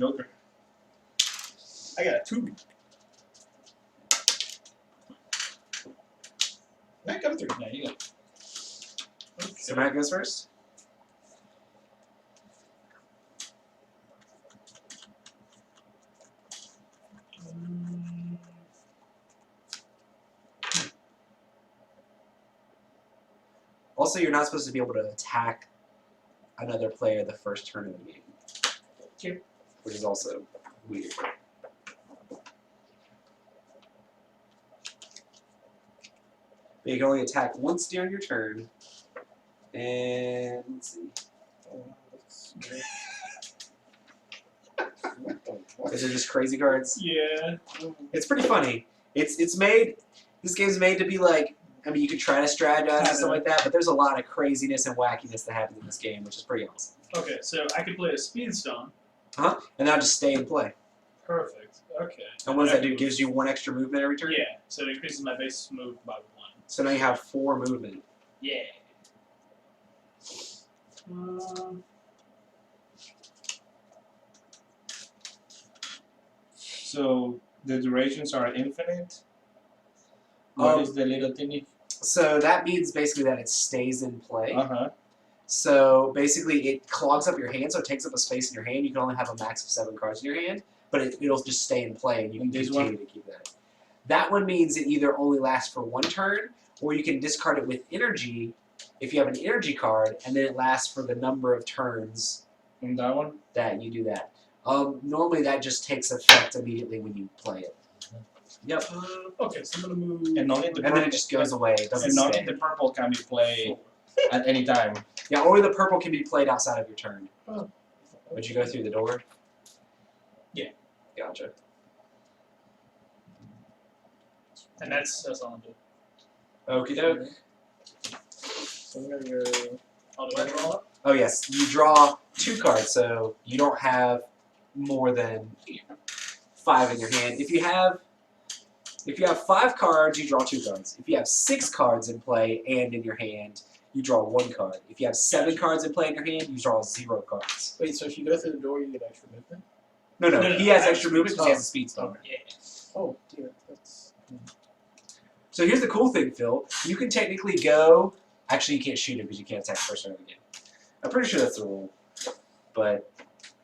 Joker. I got a 2. I got a 3. Yeah, you go. Okay. So Matt goes first. Also, you're not supposed to be able to attack another player the first turn of the game. Sure. Which is also weird. But you can only attack once during your turn. And let's see. Oh, that's great. These are just crazy cards. Yeah. It's pretty funny. It's made. This game's made to be like. I mean, you could try to strategize and stuff like that, but there's a lot of craziness and wackiness that happens in this game, which is pretty awesome. Okay, so I could play a Speedstone. And now just stay and play. Perfect. Okay. And what does that do? Gives you 1 extra movement every turn? Yeah, so it increases my base move by 1. So now you have 4 movement. Yeah. So the durations are infinite. What is the little thingy? So that means basically that it stays in play. Uh-huh. So basically it clogs up your hand, so it takes up a space in your hand. You can only have a max of 7 cards in your hand, but it'll just stay in play, and you can And this continue to keep that. That one means it either only lasts for 1 turn, or you can discard it with energy if you have an energy card, and then it lasts for the number of turns And that one? that you do that. Normally that just takes effect immediately when you play it. Yep. Okay, so I'm going to move... And only the And then it just goes away. It doesn't And only stay. the purple can be played at any time. Yeah, only the purple can be played outside of your turn. Oh. Would you go through the door? Yeah. Gotcha. And that's all I'm doing. Okie doke. So I'm gonna go. I'll do it all up. Oh yes, you draw 2 cards, so you don't have more than 5 in your hand. If you have 5 cards, you draw 2 cards. If you have 6 cards in play and in your hand, you draw 1 card. If you have 7 cards in play in your hand, you draw 0 cards. Wait, so if you go through the door, you get extra movement? No, No, he has I- extra movement because he has a speed stone. Yeah. Oh, dear. That's. So here's the cool thing, Phil. You can technically go. Actually, you can't shoot him because you can't attack the first turn of the game. I'm pretty sure that's the rule, but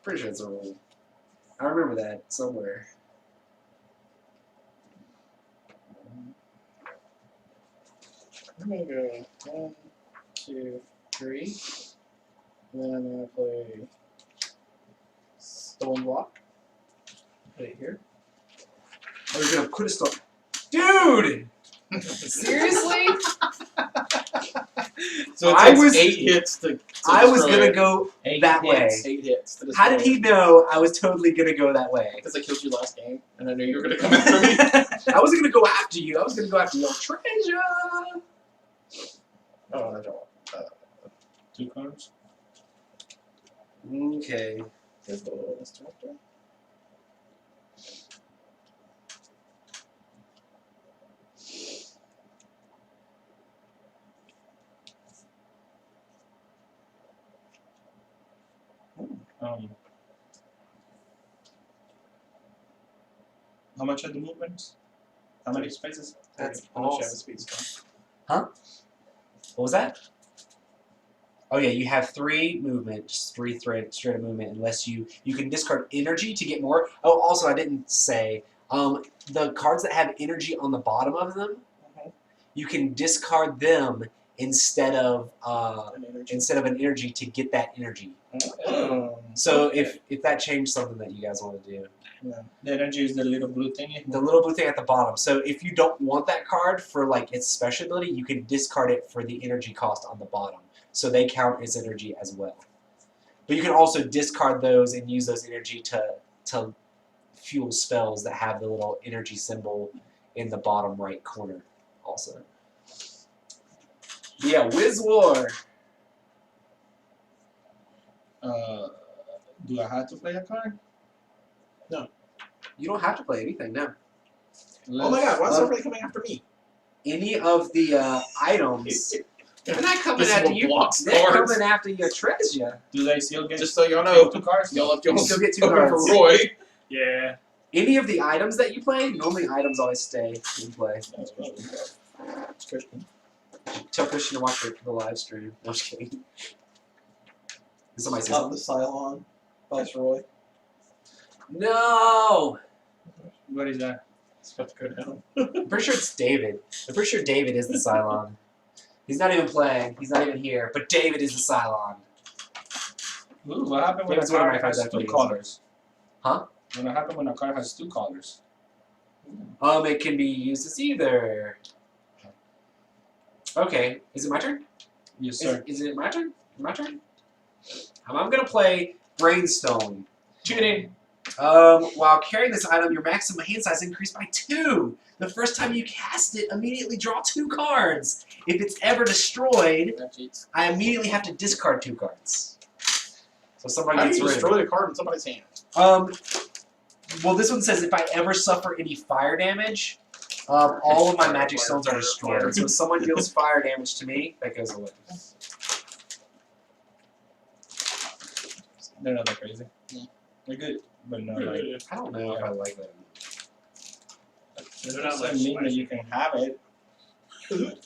pretty sure it's a rule. I remember that somewhere. I'm gonna go 1, 2, 3. And then I'm gonna play Stone Block. Put it here. Oh, you're gonna put a stone. Dude! Seriously? So it I takes was- 8 hits to I was destroy gonna it. go 8 that hits. way. 8 hits. To How did destroy he know I was totally gonna go that way? Because I killed you last game, and I knew you were gonna come after me. I wasn't gonna go after you. I was gonna go after your treasure. Oh, I don't. 2 cards. Okay. Here's the little destructor. How much are the movements? How many spaces? That's How much you have a awesome. speed stone? What was that? Oh yeah, you have 3 movement, just 3 straight of movement, unless you can discard energy to get more. Oh, also I didn't say, the cards that have energy on the bottom of them, you can discard them instead of An energy. an energy to get that energy. Oh. So Okay. if that changed something that you guys want to do. Yeah. The energy is the little blue thingy. The little blue thing at the bottom. So if you don't want that card for like its special ability, you can discard it for the energy cost on the bottom. So they count as energy as well. But you can also discard those and use those energy to fuel spells that have the little energy symbol in the bottom right corner also. Yeah, Wiz-war. Do I have to play a card? You don't have to play anything now. Oh my god, why is everybody coming after me? Any of the items They're not coming This after one you. blocks They're cards. coming after your treasure. Do they still get Just so y'all know, 2 cards? y'all left You y'all still get 2 open cards. for Roy. Yeah. Any of the items that you play, normally items always stay in play. That's probably tough. It's Christian. Tell Christian to watch the live stream. No, I'm just kidding. Did somebody say Top the something? Cylon. Viceroy. No! What is that? It's about to go down. I'm pretty sure it's David. I'm pretty sure David is the Cylon. He's not even playing. He's not even here. But David is the Cylon. Ooh, what happened when David's a one of card my friends has that 2 plays. colors? Huh? What happened when a card has 2 colors? It can be used as either. Okay, is it my turn? Yes, sir. Is it my turn? My turn? I'm gonna play Brainstone. Cheating. While carrying this item, your maximum hand size increased by 2. The first time you cast it, immediately draw 2 cards. If it's ever destroyed, That cheats. I immediately have to discard 2 cards. So somebody How do gets you rid of it. destroy the card in somebody's hand? Well, this one says if I ever suffer any fire damage, all of my magic stones are destroyed. So if someone deals fire damage to me, that goes away. They're not that crazy. Yeah. They're good, but not like. I don't know if I like that. It They're not doesn't like mean that spicy. you can have it. Get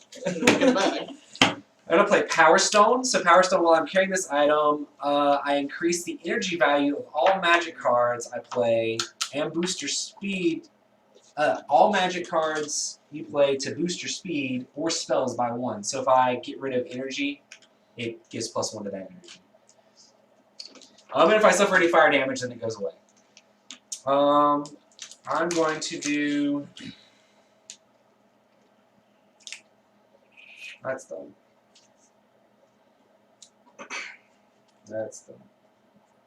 it back. I'm gonna play Power Stone. So Power Stone, while I'm carrying this item, I increase the energy value of all magic cards I play and boost your speed. All magic cards you play to boost your speed or spells by 1. So if I get rid of energy, it gives +1 to that energy. And if I suffer any fire damage, then it goes away. I'm going to do. That's done. That's done.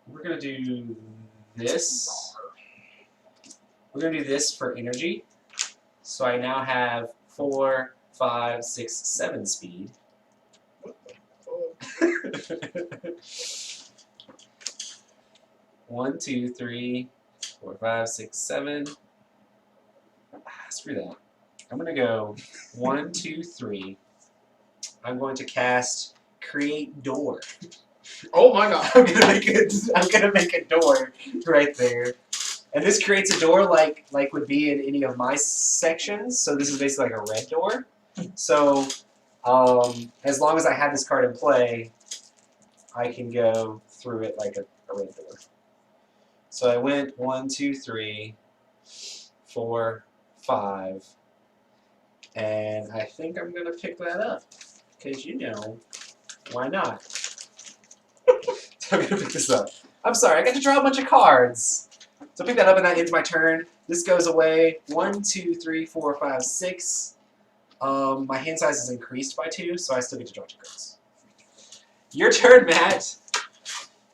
We're gonna do this. We're gonna do this for energy. So I now have 4, 5, 6, 7 speed. One, 2, 3, 4, 5, 6, 7. Screw that. I'm gonna go 1, 2, 3. I'm going to cast Create Door. Oh my god. I'm gonna make a door right there. And this creates a door like would be in any of my sections. So this is basically like a red door. So as long as I have this card in play, I can go through it like a red door. So I went 1, 2, 3, 4, 5, and I think I'm gonna pick that up because why not? So I'm gonna pick this up. I'm sorry, I got to draw a bunch of cards. So pick that up and that ends my turn. This goes away. 1, 2, 3, 4, 5, 6. My hand size is increased by 2, so I still get to draw 2 cards. Your turn, Matt.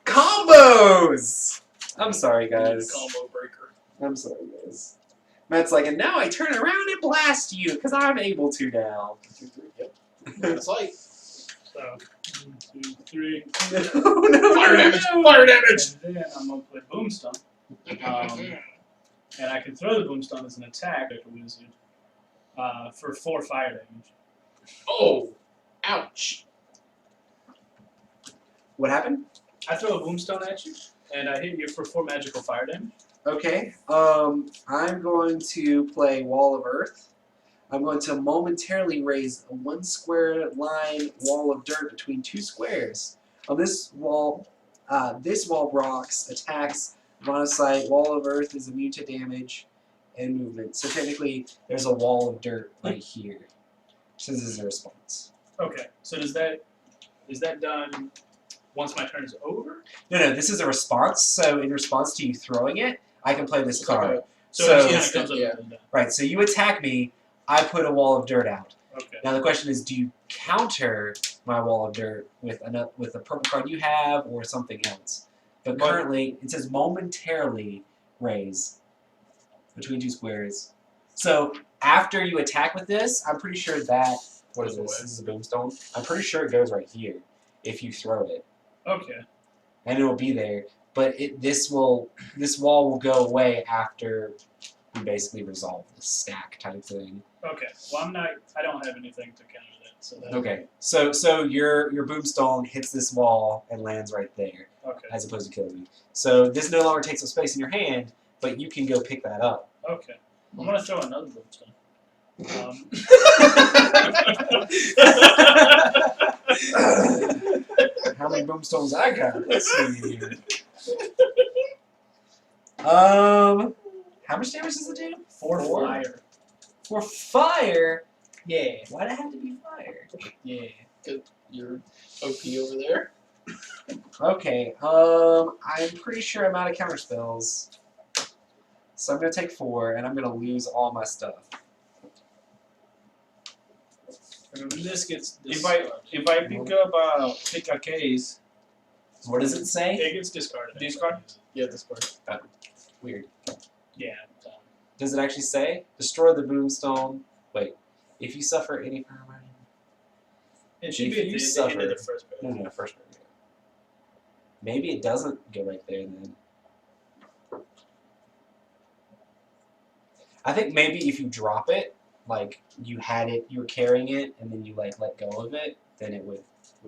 Combos! I'm sorry, guys. Combo breaker. I'm sorry, guys. Matt's like, and now I turn around and blast you, because I'm able to now. 2, 3. Yep. That's like So, 1, 2, 3. No, fire damage. no. Fire damage. And then I'm gonna play Boomstone. And I can throw the Boomstone as an attack like a wizard. For 4 fire damage. Oh, ouch. What happened? I throw a Boomstone at you, and I hit you for 4 magical fire damage. Okay. I'm going to play Wall of Earth. I'm going to momentarily raise a 1 square line wall of dirt between 2 squares. On this wall blocks attacks, monocyte. Wall of Earth is immune to damage and movement. So technically, there's a wall of dirt right here. So this is a response. Okay, so is that done once my turn is over? No, this is a response. So in response to you throwing it, I can play this It's like card. a- So, So- it just kind of Instant, comes up yeah. and done. Right, so you attack me, I put a wall of dirt out. Okay. Now the question is, do you counter my wall of dirt with a purple card you have or something else? But But- currently, it says momentarily raise between 2 squares. So after you attack with this, I'm pretty sure that, what is Goes this? away. This is a boomstone. I'm pretty sure it goes right here if you throw it. Okay. And it will be there. But this wall will go away after we basically resolve the stack type thing. Okay. Well, I don't have anything to counter that. So that Okay, so your boomstone hits this wall and lands right there, Okay. as opposed to killing you. So this no longer takes up space in your hand, but you can go pick that up. Okay. I'm gonna throw another boomstone. How many boomstones I got? Let's see here. How much damage does it do? For Four? fire. For fire? Yeah. Why'd it have to be fire? Yeah. You're OP over there. Okay, I'm pretty sure I'm out of counter spells. So I'm gonna take 4 and I'm gonna lose all my stuff. Remember, this gets If I pick a case, What does it say? it gets discarded. Discard? Yeah, this part. Weird. Yeah. Does it actually say? Destroy the boomstone. Wait. If you suffer any power margin. It should If be at you the end suffer- of the first paragraph. No, first paragraph. Maybe it doesn't go right there then. I think maybe if you drop it, like you had it, you were carrying it, and then you like let go of it, then it would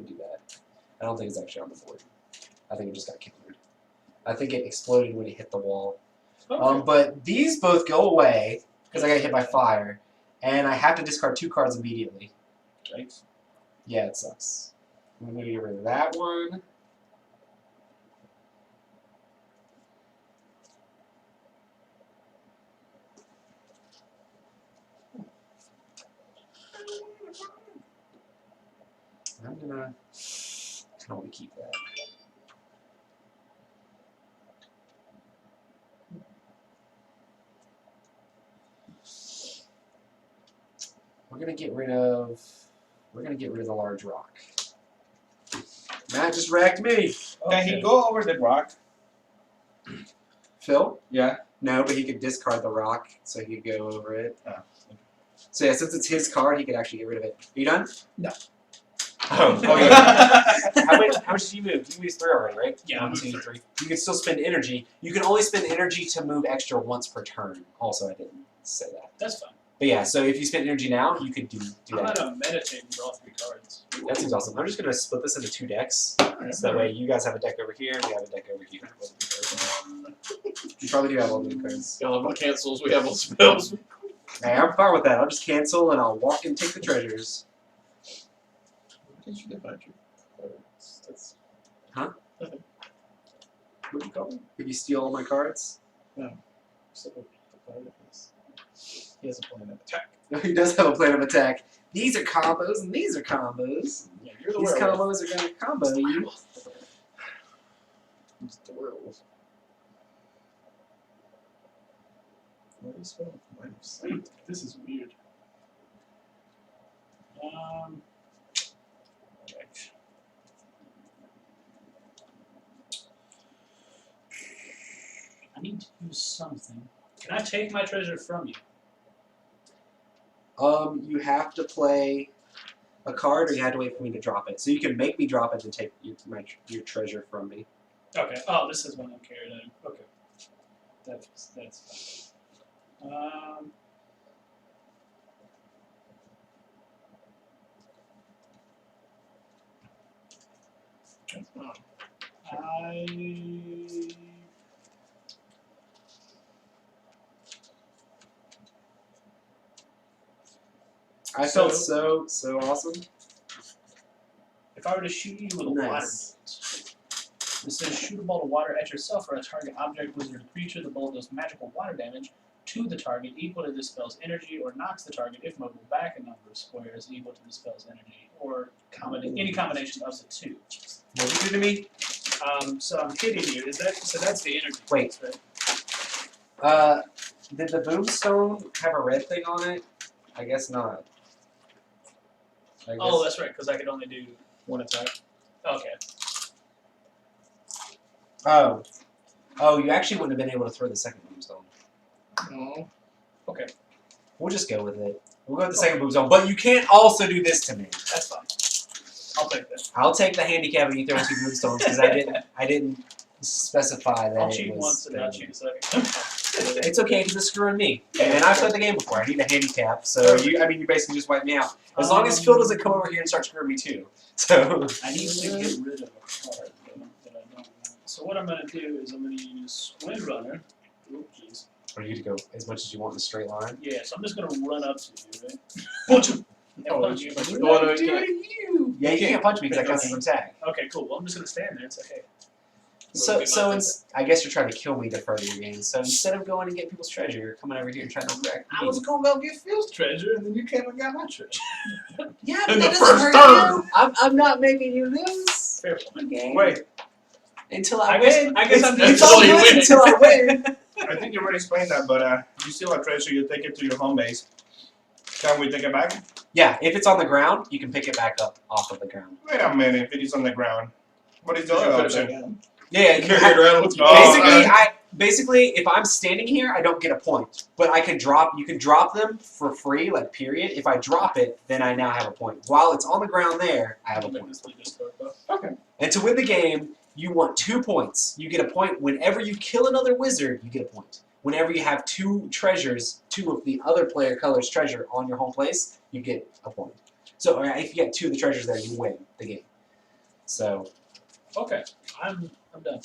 do that. I don't think it's actually on the board. I think it just got countered. I think it exploded when it hit the wall. Okay. But these both go away because I got hit by fire, and I have to discard 2 cards immediately. Yikes. Yeah, it sucks. I'm gonna get rid of that one. I'm gonna. I don't want to keep that. We're gonna get rid of the large rock. Matt just wrecked me. Can he go over the rock? Phil? Yeah. No, but he could discard the rock, so he could go over it. Oh. So yeah, since it's his card, he could actually get rid of it. Are you done? No. Oh yeah. How much did you move? You moved 3 already, right? Yeah, I 1, moved 2, 3. 3. You can still spend energy. You can only spend energy to move extra once per turn. Also, I didn't say that. That's fine. But yeah, so if you spend energy now, you could do I'm that. gonna meditate and draw 3 cards. That seems awesome. I'm just gonna split this into 2 decks. So that way you guys have a deck over here and we have a deck over here. You probably do have all the cards. We all have all cancels. We have all spells. Hey, I'm fine with that. I'll just cancel and I'll walk and take the treasures. Why did you divide your cards? That's What'd you call me? Did you steal all my cards? so the part of this. He has a plan of attack. He does have a plan of attack. These are combos and these are combos. Yeah, you're the These werewolf. combos are gonna combo you. He's the werewolf. What is spell? Line of sight. This is weird. Right. I need to use something. Can I take my treasure from you? You have to play a card or you have to wait for me to drop it. So you can make me drop it and take your treasure from me. Okay. Oh, this is one I'm carried in. Okay. That's fine. I felt so awesome. If I were to shoot you with a water Nice. bolt, it says shoot a bolt of water at yourself or a target object, wizard, or creature. The bolt does magical water damage to the target equal to the spell's energy, or knocks the target, if movable, back a number of squares equal to the spell's energy, or any combination of the 2. What did you do to me? So I'm hitting you. So that's the energy. Wait. Right? Did the boomstone have a red thing on it? I guess not. I guess. Oh, that's right, because I could only do One attack. Okay. Oh, you actually wouldn't have been able to throw the second boomstone. No. Okay. We'll just go with it. We'll go with the second boomstone. But you can't also do this to me. That's fine. I'll take that. I'll take the handicap and you throw 2 boomstones because I didn't specify that I'll it cheat was once and not the- cheat a second. It's okay because it's screwing me. And I've played the game before. I need a handicap. So you basically just wipe me out. As long as Phil doesn't come over here and start screwing me too. So I need to get rid of a card though, that I don't want. So what I'm gonna do is I'm gonna use Windrunner. Oh jeez. or you to go as much as you want in a straight line. Yeah, so I'm just gonna run up to you, right? Punch him. Yeah, punch you. What What do do I do? you? Yeah, you can't punch me because that counts as an attack. Okay, cool. Well, I'm just gonna stand there. It's okay. I guess you're trying to kill me to further your game. So instead of going and get people's treasure, you're coming over here and trying to wreck I me. was gonna go get Phil's treasure, and then you came and got my treasure. Yeah, but in that the doesn't first hurt turn. you. I'm not making you lose. Fair point. Okay. Wait, Until I guess win. I'm just It's all until you good win. until I win. I think you already explained that, but you steal a treasure, you take it to your home base. Can we take it back? Yeah, if it's on the ground, you can pick it back up off of the ground. Wait a minute, if it is on the ground. What is the other option? Yeah, you have, around. basically, if I'm standing here, I don't get a point. But I can drop. You can drop them for free, like period. If I drop it, then I now have a point. While it's on the ground there, I have a point. Okay. And to win the game, you want 2 points. You get a point whenever you kill another wizard. You get a point. Whenever you have 2 treasures, 2 of the other player color's treasure on your home place, you get a point. So if you get 2 of the treasures there, you win the game. So Okay, I'm done.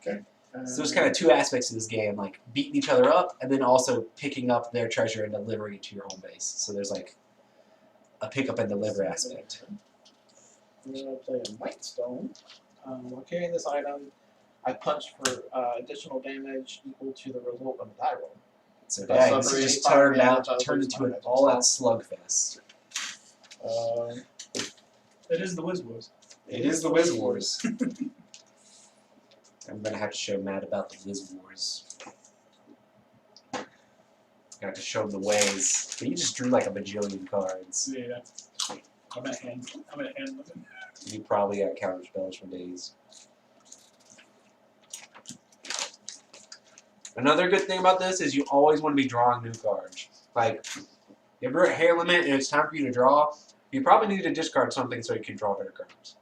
So there's kind of 2 aspects to this game, like beating each other up, and then also picking up their treasure and delivering it to your home base. So there's like a pick up and deliver aspect. I'm gonna play a Might Stone. While carrying this item, I punch for additional damage equal to the result of a die roll. So That's dang, not this very just fire damage, turned I into an lose my all-out slugfest. It is the Wiz-war. It is the Wiz Wars. I'm gonna have to show Matt about the Wiz Wars. Got to show him the ways. But you just drew like a bajillion cards. Yeah. I'm at hand limit. You probably got counter spells for days. Another good thing about this is you always want to be drawing new cards. Like, if you're at hair limit and it's time for you to draw, you probably need to discard something so you can draw better cards.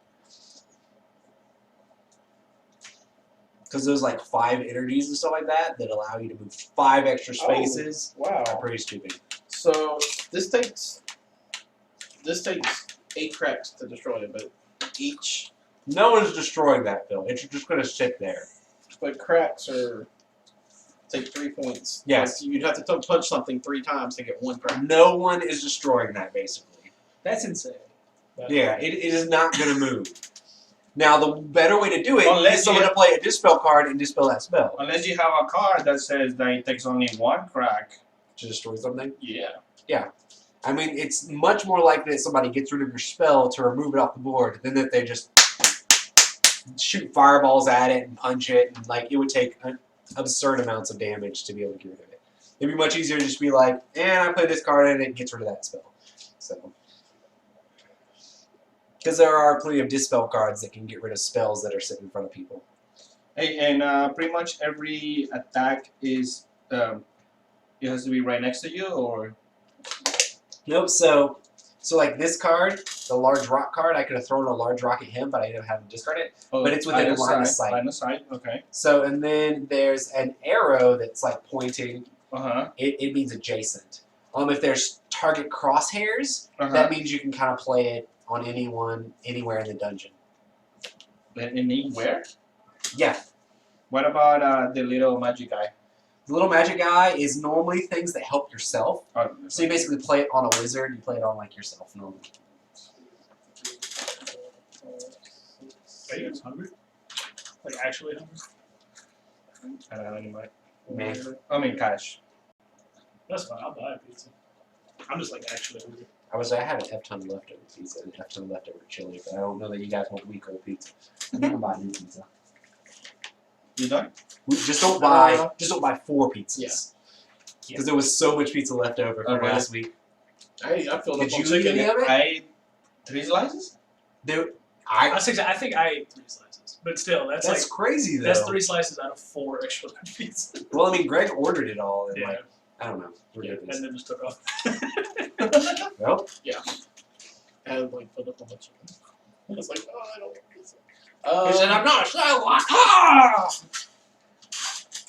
Because there's like 5 energies and stuff like that that allow you to move 5 extra spaces. Wow. Are pretty stupid. So this takes 8 cracks to destroy it, but each No one's destroying that, Phil. It's just going to sit there. cracks take 3 points. Yes. Like, you'd have to punch something 3 times to get 1 crack. No one is destroying that, basically. That's insane. Yeah, it is not going to move. Now, the better way to do it Unless is someone you- to play a dispel card and dispel that spell. Unless you have a card that says that it takes only 1 crack. To destroy something. Yeah. I mean, it's much more likely that somebody gets rid of your spell to remove it off the board than that they just shoot fireballs at it and punch it. And, like, it would take absurd amounts of damage to be able to get rid of it. It'd be much easier to just be like, I play this card and it gets rid of that spell. So, because there are plenty of dispel cards that can get rid of spells that are sitting in front of people. Hey, and pretty much every attack is it has to be right next to you, or Nope. So like this card, the large rock card, I could have thrown a large rock at him, but I ended up having to discard it. But it's within line of sight. Line of sight. Okay. So and then there's an arrow that's like pointing. It means adjacent. If there's target crosshairs, that means you can kind of play it on anyone, anywhere in the dungeon. Anywhere? Yeah. What about the little magic guy? The little magic guy is normally things that help yourself. So you basically play it on a wizard, you play it on like yourself normally. Are you guys hungry? Like actually hungry? I don't have any money. Man. I mean cash. That's fine. I'll buy a pizza. I'm just like actually hungry. I have an F-ton leftover pizza and an F-ton leftover chili, but I don't know that you guys want week old pizza. You can buy new pizza. You done? Just don't buy 4 pizzas. Yeah. Because there was so much pizza left over from Okay. last week. I filled Did up on you eat chicken. any of it? I ate 3 slices? I think I ate 3 slices, but still, that's like crazy though. that's 3 slices out of 4 extra pizzas. Well, I mean, Greg ordered it all, and Yeah. like, I don't know. Yeah, Ridiculous. and then just took off. Well, I like filled up on my chicken. I was like, oh, I don't want pizza. He said, "I'm not a Shylock." Ah!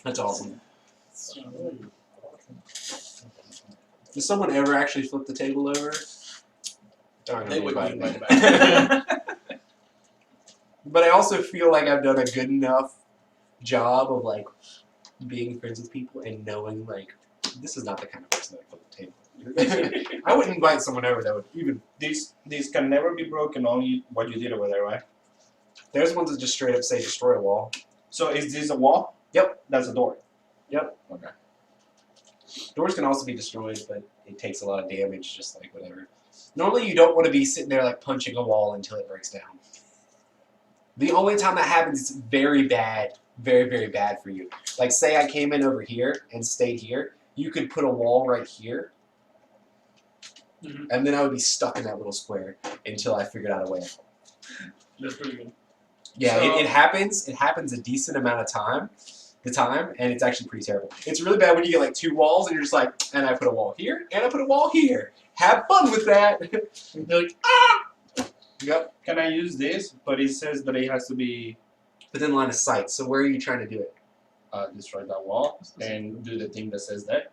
That's awesome. Does someone ever actually flip the table over? They would invite be me. back. But I also feel like I've done a good enough job of like being friends with people and knowing like this is not the kind of person that would flip the table. I wouldn't invite someone over that would even. These can never be broken. Only what you did over there, right? There's ones that just straight up say destroy a wall. So is this a wall? Yep. That's a door. Yep. Okay. Doors can also be destroyed, but it takes a lot of damage, just like whatever. Normally, you don't want to be sitting there like punching a wall until it breaks down. The only time that happens, it's very bad, very, very bad for you. Like, say I came in over here and stayed here, you could put a wall right here, and then I would be stuck in that little square until I figured out a way out. That's pretty good. Yeah, So- it happens. It happens a decent amount of time. And it's actually pretty terrible. It's really bad when you get like two walls and you're just like, and I put a wall here, and I put a wall here. Have fun with that. They're like, ah! Yep. Can I use this? But it says that it has to be Within line of sight. So where are you trying to do it? destroy that wall and do the thing that says that.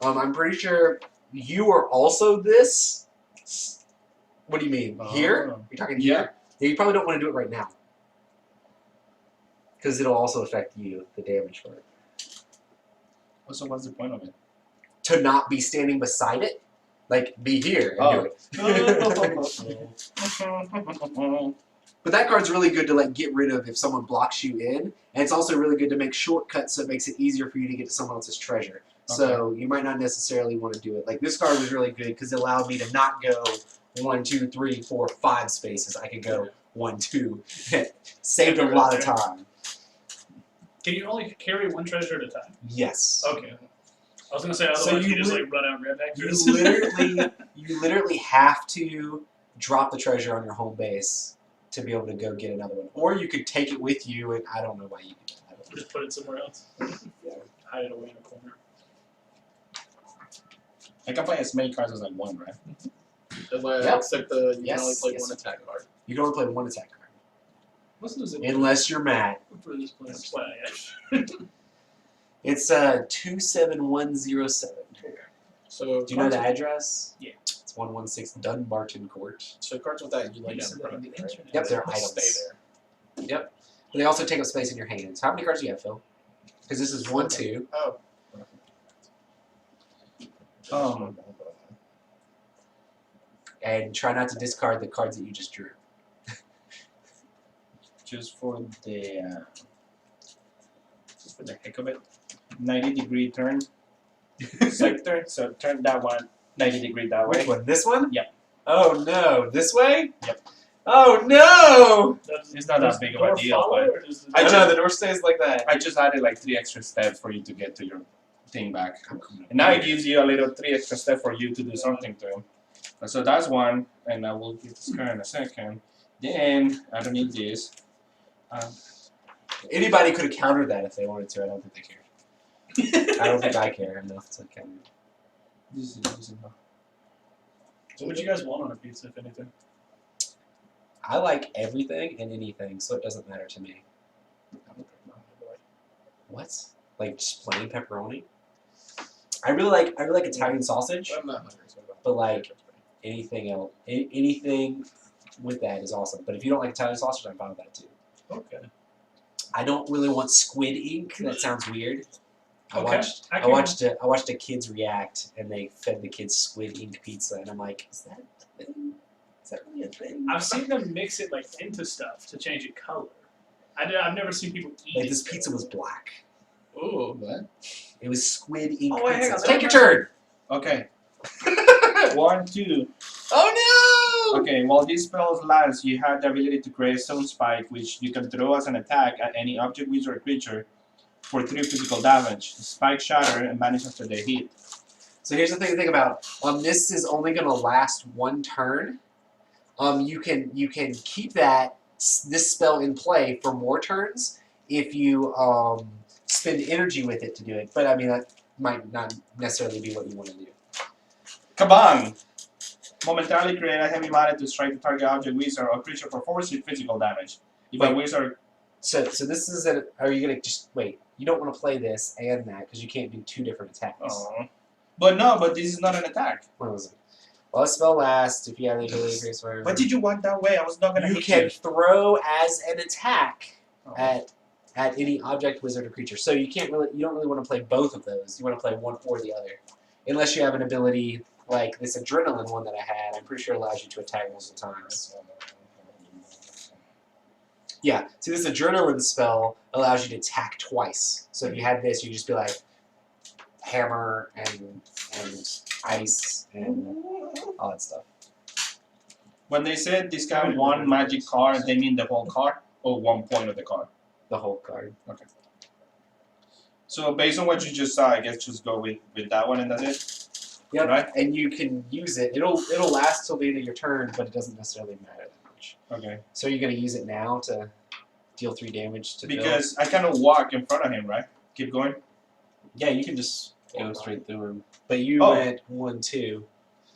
I'm pretty sure you are also this. What do you mean? Here? Oh. You're talking here? Yeah, you probably don't want to do it right now. Because it'll also affect you, the damage for it. So what's the point of it? To not be standing beside it, like be here and do it. But that card's really good to like get rid of if someone blocks you in, and it's also really good to make shortcuts so it makes it easier for you to get to someone else's treasure. So you might not necessarily want to do it. Like this card was really good because it allowed me to not go 1, 2, 3, 4, 5 spaces. I could go 1, 2. Saved a lot of time. Can you only carry one treasure at a time? Yes. Okay. I was gonna say So otherwise you you just li- like run out and grab back. You literally have to drop the treasure on your home base to be able to go get another one, or you could take it with you. And I don't know why you do that. I don't know. Just put it somewhere else. Hide it away in a corner. I can play as many cards as I want, right? Yep. Except you can Yes, only play yes. one attack card. You can only play one attack card, What's this? unless you're Matt. For this plan. It's 27107. So Do you know the address? Yeah. It's 116 Dunbarton Court. So cards with that you like You down said the that on front, the right? internet. Yep, they're They'll items. stay there. Yep. But they also take up space in your hands. How many cards do you have, Phil? Because this is 1, 2. Oh. And try not to discard the cards that you just drew. Just for the heck of it. 90-degree turn sector. So turn that one 90-degree that way. Which one? This one? Yep. Oh no, this way? Yep. Oh no! It's not that big of a door deal, follow, but or does the I I door- know the door stays like that. I just added like 3 extra steps for you to get to your thing back. And now it gives you a little 3 extra steps for you to do something to him. So that's one, and I will get this card in a second. Then I don't need this. Anybody could have countered that if they wanted to. I don't think they cared. I don't think I care enough to counter. This is enough. So what do you guys want on a pizza, if anything? I like everything and anything, so it doesn't matter to me. What? Like just plain pepperoni? I really like Italian sausage, I'm not hungry, so I don't- but like anything else, anything with that is awesome. But if you don't like Italian sausage, I'm fine with that too. Okay. I don't really want squid ink. That sounds weird. I Okay. watched a kids react, and they fed the kids squid ink pizza, and I'm like, is that a thing? Is that really a thing? I've seen them mix it like into stuff to change it color. I've never seen people eat Like it. this pizza was black. Ooh. What? It was squid ink Oh, wait, hang pizza. on, Take your turn. Okay. 1, 2. Oh no! Okay, while this spell lasts, you have the ability to create a stone spike, which you can throw as an attack at any object, wizard, or creature for 3 physical damage. Spike shatter and vanish after they hit. So here's the thing to think about. This is only going to last 1 turn. You can keep this spell in play for more turns if you spend energy with it to do it. But I mean that might not necessarily be what you want to do. Kabang! Momentarily create a heavy mallet to strike the target object, wizard, or creature for 4 physical damage. If a Wait. wizard. So this is a. Are you gonna just wait? You don't want to play this and that because you can't do 2 different attacks. Oh. But this is not an attack. What was it? Well, a spell lasts if you have the ability to create whatever. Why did you walk that way? I was not gonna You hit can you. throw as an attack Oh. at any object, wizard, or creature. So you don't really want to play both of those. You want to play one or the other, unless you have an ability like this adrenaline one that I had. I'm pretty sure allows you to attack multiple times. Yeah. So this adrenaline spell allows you to attack twice. So if you had this, you just be like hammer and ice and all that stuff. When they said discard one magic card, they mean the whole card or 1 point of the card. The whole card. So based on what you just saw, I guess just go with that one and that's it. Yep. Right? And you can use it. It'll last till the end of your turn, but it doesn't necessarily matter that much. Okay. So you're gonna use it now to deal 3 damage to Bill? Because I kind of walk in front of him, right? Keep going. Yeah, you can just go straight through him. But you Oh. went 1, 2.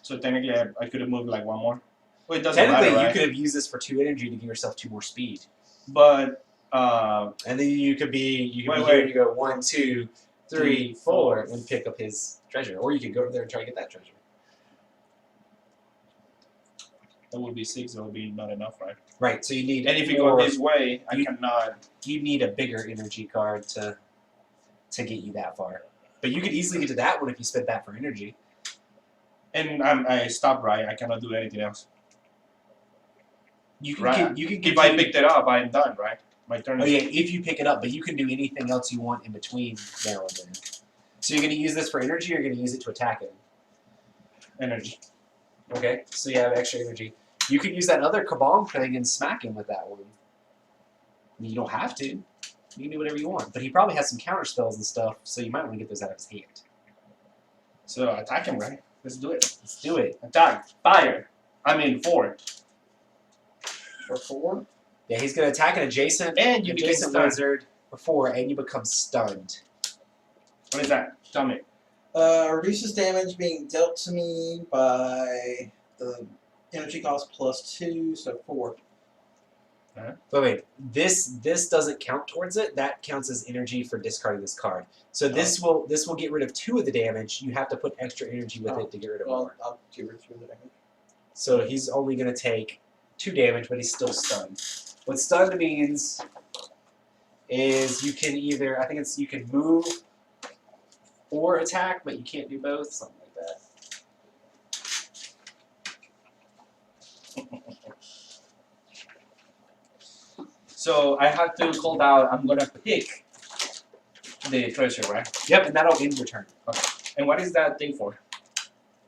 So technically, I could have moved like 1 more. Well, it doesn't Technically, matter, right? you could have used this for 2 energy to give yourself 2 more speed. But And then you could be Wait, here wait. and you go 1, 2, 3, 4, and pick up his treasure. Or you could go over there and try to get that treasure. that would be 6. That would be not enough, right? Right. So you need. And if you go more- this way, I you- cannot. you need a bigger energy card to get you that far. But you could easily get to that one if you spent that for energy. And I stopped, right? I cannot do anything else. You can Right. you can If I picked it up, I'm done, right? My turn Oh is. yeah, if you pick it up, but you can do anything else you want in between now and then. So you're gonna use this for energy, or you're gonna use it to attack it. Energy. Okay, so you have extra energy. You could use that other kabong thing and smack him with that one. I mean, you don't have to. You can do whatever you want. But he probably has some counter spells and stuff, so you might want to get those out of his hand. So attack him, right? Let's do it. Let's do it. Attack. Fire. I mean 4. For 4. Yeah, he's gonna attack an adjacent And you become adjacent stunned. wizard for 4, and you become stunned. What is that? Tell me. Reduces damage being dealt to me by the energy cost plus 2, so 4. But wait, this doesn't count towards it. That counts as energy for discarding this card. So this will get rid of 2 of the damage. You have to put extra energy with it to get rid of Well, more. I'll get rid of 2 of the damage. So he's only gonna take 2 damage, but he's still stunned. What stunned means is you can either you can move or attack, but you can't do both, something like that. So I have to call out. I'm gonna pick the treasure, right? Yep, and that'll end your turn. And what is that thing for?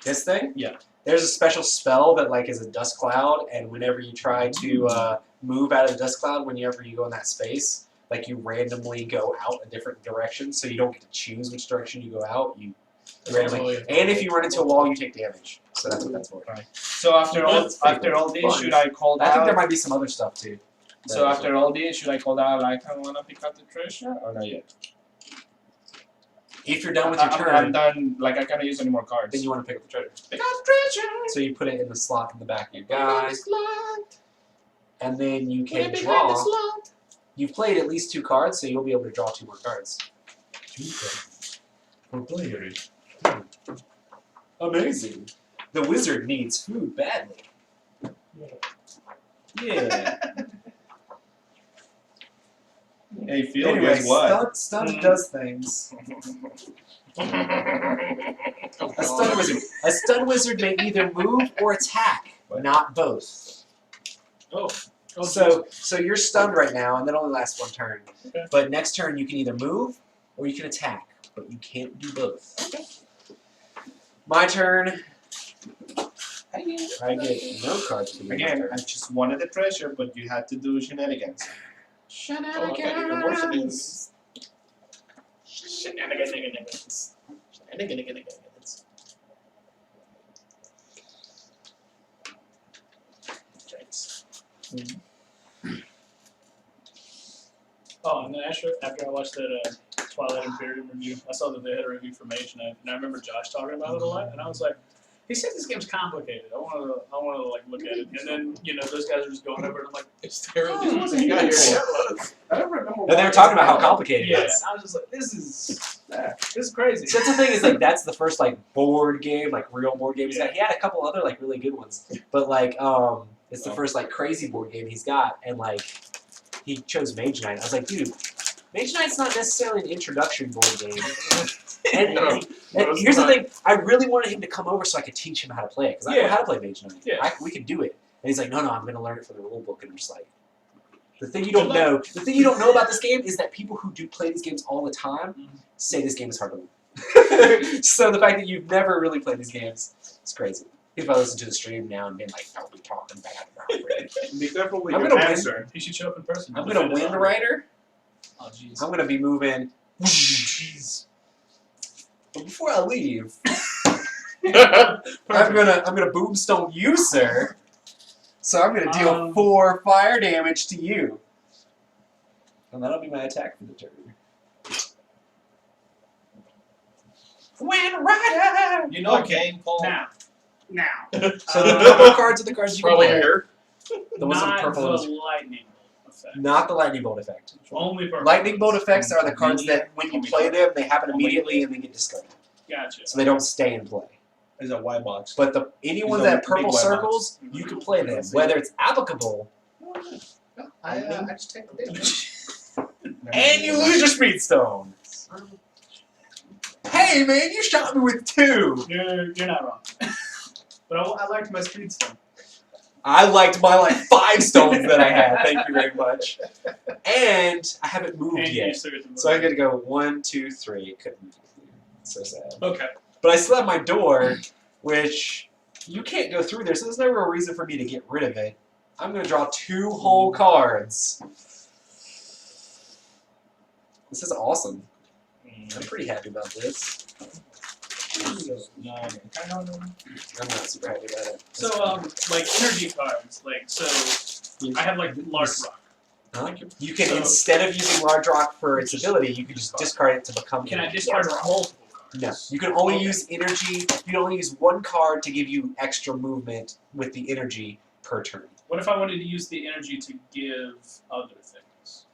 This thing? Yeah. There's a special spell that is a dust cloud, and whenever you try to move out of the dust cloud, whenever you go in that space, you randomly go out a different direction, so you don't get to choose which direction you go out. You randomly, and if you run into a wall, you take damage. So that's what that's for. So after all That's pretty this, fun. should I call I think out? there might be some other stuff too. So after all this, should I call out like I wanna pick up the treasure or not yet? If you're done with your I'm turn, done. Like I cannot use any more cards. then you want to pick up the treasure. pick up treasure. So you put it in the slot in the back of your Pick up guy, the slot. and then you Put it can behind draw. the slot. You've played at least 2 cards, so you'll be able to draw 2 more cards. For players. Amazing. The wizard needs food badly. Yeah. Hey, Phil, Anyway, guess what? stun does things. A stun wizard may either move or attack, not both. Oh, So you're stunned right now, and that only lasts 1 turn. Okay. But next turn you can either move or you can attack, but you can't do both. My turn. I get no cards for you. Again, I just wanted the treasure, but you had to do shenanigans. Shenanigans. Shenanigans. Shenanigans. Thanks. Oh, and then after I watched that Twilight Imperium review, I saw that they had a review for Mage Knight, and I remember Josh talking about it a lot, and I was like, He said this game's complicated. I wanna like look at it, and then those guys are just going over it. I'm like, It's terrible. Oh, it wasn't Yeah, here. yeah, it was. I don't remember. And they were talking about how complicated it yeah. is. I was just like, this is crazy. So that's the thing is like that's the first like board game, like real board game he's got. Yeah. He had a couple other like really good ones, but like it's the first like crazy board game he's got, and like he chose Mage Knight. I was like, dude, Mage Knight's not necessarily an introduction board game. And, No, and it's here's not. the thing, I really wanted him to come over so I could teach him how to play it because I know Yeah. how to play Mage Knight. Yeah. We could do it, and he's like, no, I'm going to learn it from the rule book, and I'm just like. The thing you don't know about this game is that people who do play these games all the time say this game is hard to learn. So the fact that you've never really played these games is crazy. He's probably listening to the stream now and being like, "Don't be talking bad about it." Be careful with I'm your gonna win. answer. He should show up in person. I'm gonna win, Rider. Oh jeez. I'm gonna be moving. Jeez. But before I leave, Perfect. I'm gonna boomstone you, sir. So I'm gonna deal 4 fire damage to you, and that'll be my attack for the turn. Win, Rider. You know, game, Paul. now. So the purple cards are the cards you can Probably play. here. The ones in Not purple the ones. lightning effect. Not the lightning bolt effect. Only purple. Lightning bolt effects are the cards that when you play them, they happen Only- immediately and they get discarded. Gotcha. So they don't stay in play. Is a white box. But any ones These that are have purple big white circles, you can play them. Whether it's applicable, I just take the damage. and you lose your speed stone. Hey man, you shot me with 2. You're not wrong. But I liked my speed stone. I liked my like 5 stones that I had. Thank you very much. And I haven't moved And you yet, still get to move. so I got to go 1, 2, 3. Couldn't move. So sad. Okay. But I still have my door, which you can't go through there, so there's no real reason for me to get rid of it. I'm going to draw 2 whole cards. This is awesome. I'm pretty happy about this. I'm not super happy about it. So like energy cards, like I have like large rock. Huh? You can, So- instead of using large rock for its ability, you can just discard it to become Can I energy. discard multiple cards? No. You can only Okay. use energy, you can only use 1 card to give you extra movement with the energy per turn. What if I wanted to use the energy to give other things?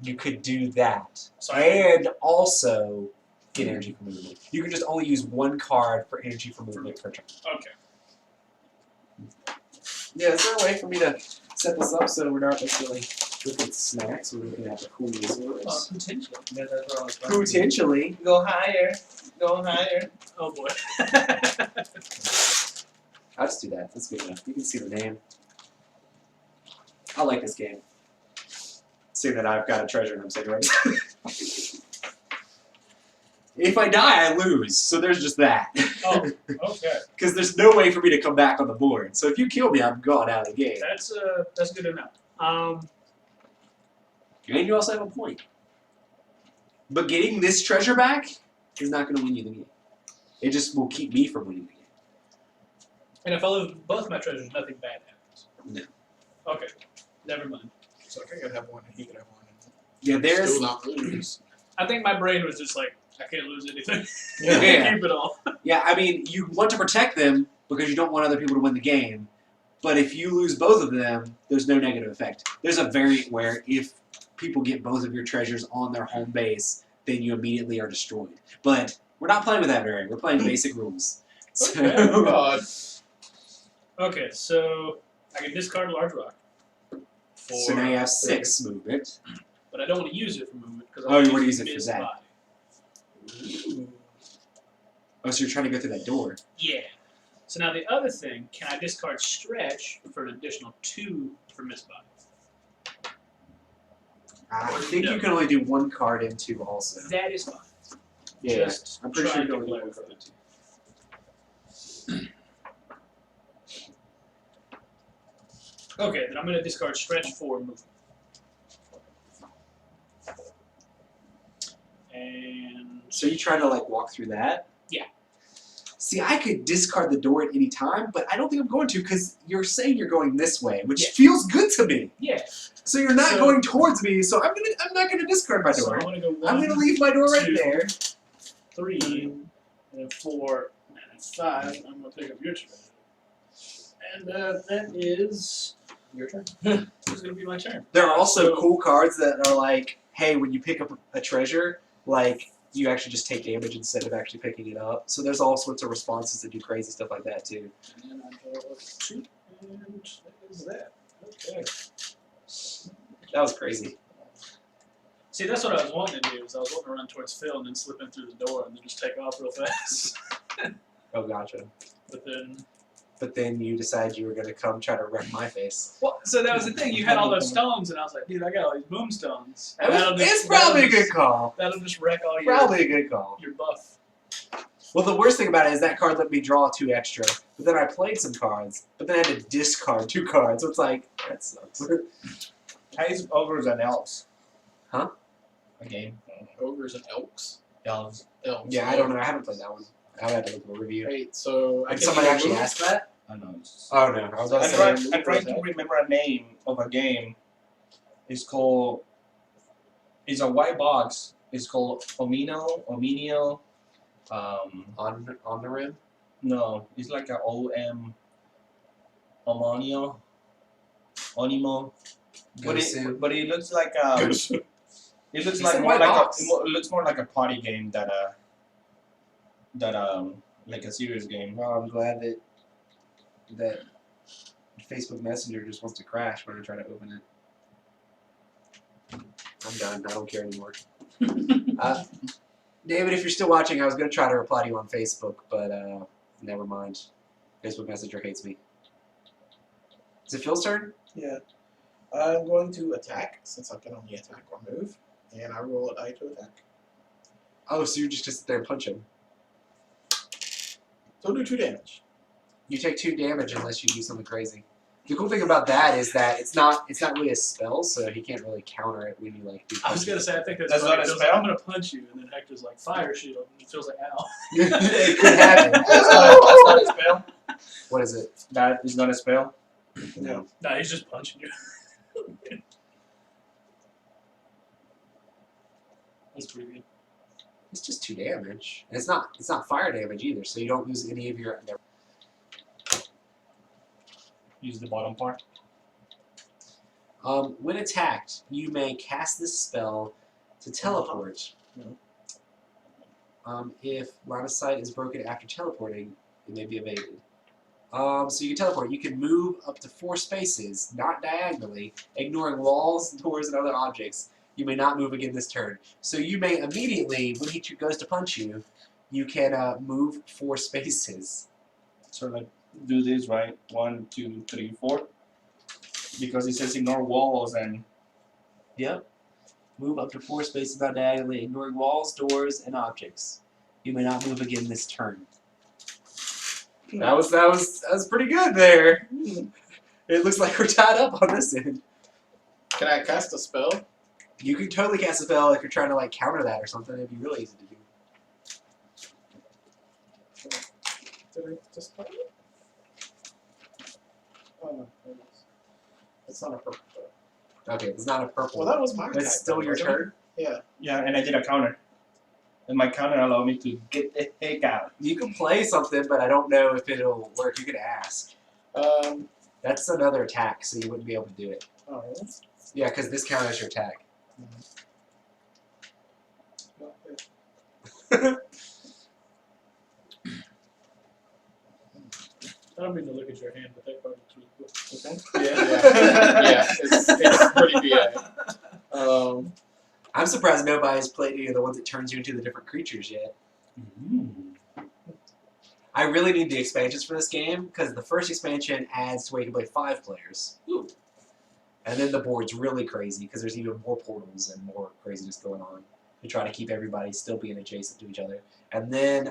You could do that. So I can- And also get energy for movement. You can just only use 1 card for energy for movement per turn. Okay. Yeah, is there a way for me to set this up so we're not necessarily looking at snacks? We're looking at the cool resource. Potentially. Yeah, that's what I was Potentially. Go higher. Go higher. Oh boy. I'll just do that. That's good enough. You can see the name. I like this game. Seeing that I've got a treasure and I'm saying right. If I die, I lose. So there's just that. Oh, okay. Because there's no way for me to come back on the board. So if you kill me, I'm gone out of the game. That's good to know. And you also have a point. But getting this treasure back is not going to win you the game. It just will keep me from winning the game. And if I lose both my treasures, nothing bad happens. No. Okay. Never mind. So I could have one and he could have one. Yeah, there's... Still not lose. I think my brain was just like, I can't lose anything. Yeah. Keep it all. Yeah, I mean, you want to protect them because you don't want other people to win the game. But if you lose both of them, there's no negative effect. There's a variant where if people get both of your treasures on their home base, then you immediately are destroyed. But we're not playing with that variant. We're playing basic rules. So, Okay. God. Okay, so I can discard a large rock. so now you have 6 movement. But I don't want to use it for movement because Oh, you wanna use it for that. body. Oh, so you're trying to go through that door. Yeah. So now the other thing, can I discard stretch for an additional 2 for miss body? I think you can only do 1 card into also. That is fine. Yeah, Just I'm pretty sure you trying can to only do 1 clarify. card into. Okay, then I'm going to discard stretch for movement. And So you try to like walk through that? Yeah. See, I could discard the door at any time, but I don't think I'm going to because you're saying you're going this way, which Yeah. feels good to me. yeah, So you're not So- going towards me, so I'm not gonna discard my so door. I'm going to go 1, I'm gonna leave my door right 2, there. 3, and then 4. Man, At 5, I'm gonna pick up your turn. And that is Your turn. it's gonna be my turn. There are also So- cool cards that are like, hey, when you pick up a treasure, like you actually just take damage instead of actually picking it up. So there's all sorts of responses that do crazy stuff like that too. And then I draw a 2, and that is that. Okay. That was crazy. See, that's what I was wanting to do. Is I was wanting to run towards Phil and then slip in through the door and then just take off real fast. Oh, gotcha. But then, But then you decided you were gonna come try to wreck my face. well, so that was the thing. You had all those stones, and I was like, dude, I got all these boom stones. And It's probably a good call. That'll just wreck all your Probably a good call. your buff. Well, the worst thing about it is that card let me draw 2 extra, but then I played some cards, but then I had to discard 2 cards. So it's like that sucks. How is ogres and elves? Huh? A game. Ogres and elks. Elves. Elves. Yeah, I don't know. I haven't played that one. I had to look at a review. Wait, so Did somebody actually ask that? I know. It's Oh no, I was about to say. I'm trying to remember a name of a game. It's called. It's a white box. It's called Ominio. On the rim. No, it's like a Omonio. Onimo. But it looks like it looks It's like a more white like box. it looks more like a party game that like a serious game. Well, I'm glad that Facebook Messenger just wants to crash when I try to open it. I'm done. I don't care anymore. David, if you're still watching, I was going to try to reply to you on Facebook, but never mind. Facebook Messenger hates me. Is it Phil's turn? Yeah. I'm going to attack since I can only attack or move, and I roll a die to attack. Oh, so you're just going to sit there and punch him. So I'll do 2 damage. You take 2 damage unless you do something crazy. The cool thing about that is that it's not really a spell, so he can't really counter it when you like do I was punches. gonna say I think that's That's funny. not a Phil's spell? like, I'm gonna punch you, and then Hector's like fire shield, and he feels like ow. It could happen. That's not a spell. What is it? That is not a spell. No. Nah, he's just punching you. That's pretty good. It's just 2 damage. And it's not fire damage either, so you don't lose any of your. Use the bottom part. When attacked, you may cast this spell to teleport. If line of sight is broken after teleporting, it may be evaded. So you can teleport. You can move up to 4 spaces, not diagonally, ignoring walls, doors, and other objects. You may not move again this turn. So you may immediately, when he goes to punch you, you can move 4 spaces. So like do this right. 1, 2, 3, 4. Because it says ignore walls and Yep. Move up to 4 spaces, not diagonally, ignoring walls, doors, and objects. You may not move again this turn. That was pretty good there. It looks like we're tied up on this end. Can I cast a spell? You can totally cast a spell if you're trying to like counter that or something. It'd be really easy to do. Did I just play it? Oh no, it's not a purple. Okay, it's not a purple. Well, that was my attack. It's still then, your wasn't it? turn. Yeah. yeah, and I did a counter. And my counter allowed me to get the heck out. You can play something, but I don't know if it'll work. You could ask. That's another attack, so you wouldn't be able to do it. Oh, really? Yeah, because this counters your attack. Well, yeah. I don't mean to look at your hand, but that card looks really cool. Okay. Yeah, it's pretty BA. I'm surprised nobody has played any of the ones that turns you into the different creatures yet. I really need the expansions for this game, because the first expansion adds to where you can play 5 players. Ooh. And then the board's really crazy, because there's even more portals and more craziness going on to try to keep everybody still being adjacent to each other. And then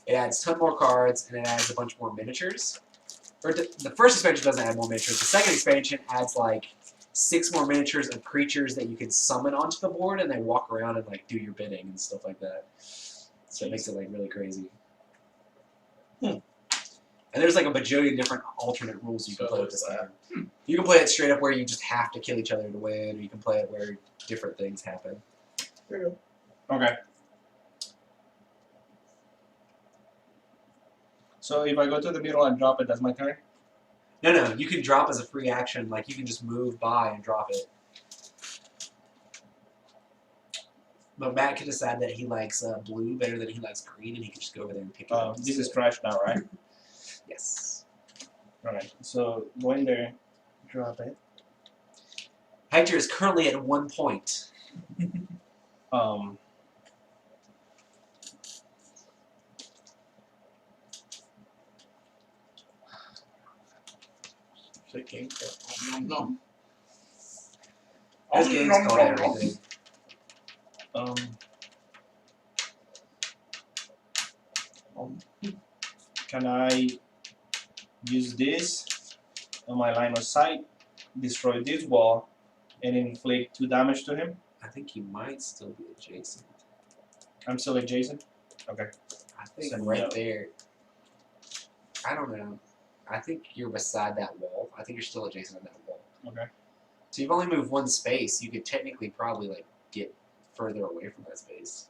it adds a ton more cards, and it adds a bunch more miniatures. The first expansion doesn't add more miniatures. The second expansion adds like 6 more miniatures of creatures that you can summon onto the board, and they walk around and like do your bidding and stuff like that. So it makes it like really crazy. And there's like a bajillion different alternate rules you can play with this game. You can play it straight up where you just have to kill each other to win, or you can play it where different things happen. There you Okay. So if I go to the middle and drop it, that's my turn? No, you can drop as a free action. Like you can just move by and drop it. But Matt can decide that he likes blue better than he likes green, and he can just go over there and pick it up. This is trash now, right? Yes. Alright, so go in there, drop it. Hector is currently at 1 point. Shaking. Nom nom. This game's called everything. Can I use this on my line of sight, destroy this wall, and inflict 2 damage to him? I think you might still be adjacent. I'm still adjacent? Okay. I think So right no. there. I don't know. I think you're beside that wall. I think you're still adjacent to that wall. Okay. So you've only moved 1 space. You could technically probably like get further away from that space.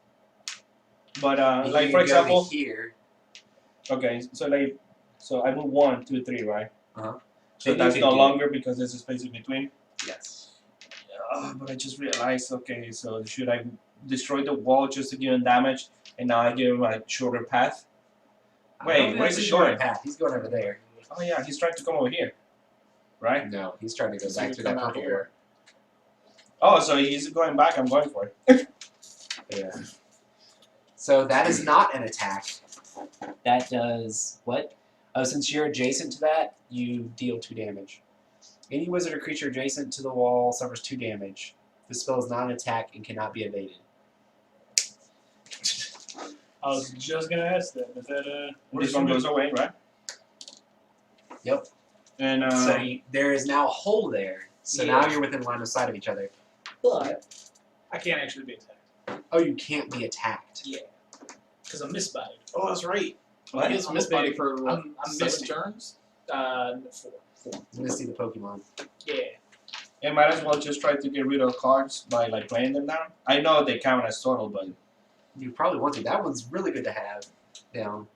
But You like can for go example, here. okay, so I move 1, 2, 3, right? Uh-huh. So Then you that's can no do- longer because there's a space in between. Yes. But I just realized, okay, so should I destroy the wall just to give him damage, and now I give him a shorter path? I Wait, don't think where's that's the a short short? path? He's going over there. Oh yeah, he's trying to come over here, right? No, he's trying to go So back you to come that out purple here. Oh, so he's going back. I'm going for it. door. Yeah. So that is not an attack. That does what? Oh, since you're adjacent to that, you deal 2 damage. Any wizard or creature adjacent to the wall suffers 2 damage. This spell is not an attack and cannot be evaded. I was just gonna ask that. Is that This one goes away, right? Yep. And So there is now a hole there. So now Yeah. you're within line of sight of each other. But I can't actually be attacked. Oh, you can't be attacked. Yeah. Because I'm misbodied. Oh, that's right. What? He gets misbody for what, I'm 7 misty. turns? 4. Misty the Pokemon. Yeah. and might as well just try to get rid of cards by like playing them down. I know they count as total, but You probably want to. That one's really good to have down.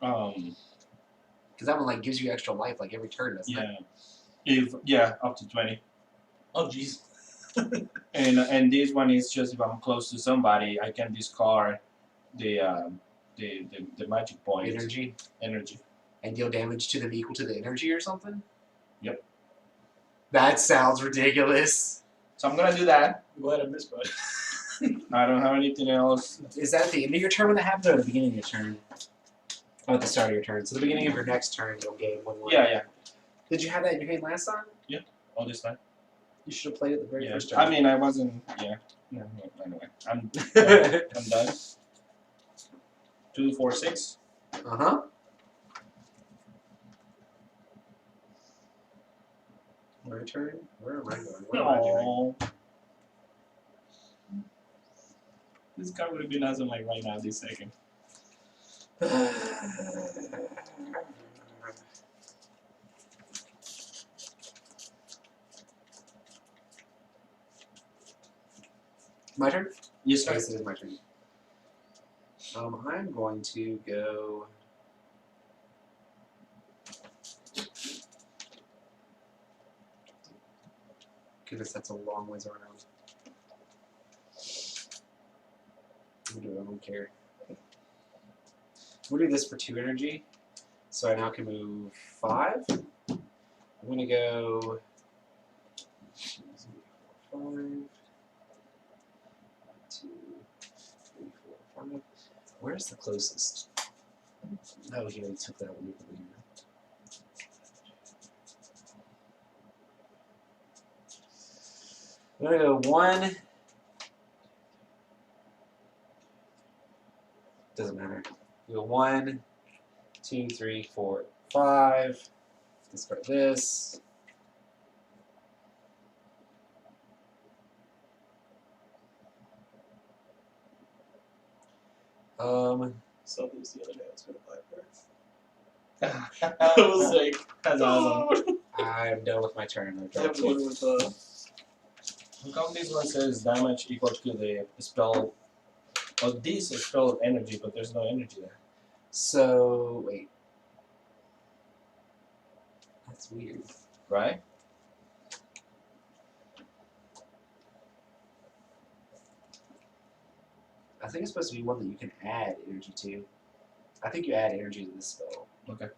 Because that one like gives you extra life like every turn, doesn't it? up to 20. Oh, jeez. And this one is just if I'm close to somebody, I can discard the magic point Energy. And deal damage to them equal to the energy or something? Yep. That sounds ridiculous. So I'm gonna do that. I'm glad I misbodied. I don't have anything else. Is that at the end of your turn when that happens or at the beginning of your turn? Oh, at the start of your turn. So the beginning of your next turn you'll gain 1 more. Yeah. Did you have that in your hand last time? All this time. You should have played it the very Yeah. first turn. I mean, I wasn't. Yeah. No. Anyway, I'm done. 2, 4, 6. Uh-huh. My turn? Where am I going? What am I doing? Aww. This card would have been awesome like right now, this second. My turn? Yes, sir. Yes, it is my turn. I'm going to go. Goodness, that's a long ways around. I'm gonna do it, I don't care. We'll do this for 2 energy. So I now can move 5. I'm gonna go 5, 2, 3, 4, 5. Where's the closest? Oh, here, he took that one over here. I'm gonna go 1. Doesn't matter. We go 1, 2, 3, 4, 5. Discard this. So this the other day I was gonna play there. I was like, That's awesome. I'm done with my turn. I have one with How come this one says damage equal to the spell? Oh, this is spell energy, but there's no energy there. So, wait. That's weird. right? I think it's supposed to be one that you can add energy to. I think you add energy to this spell. Okay.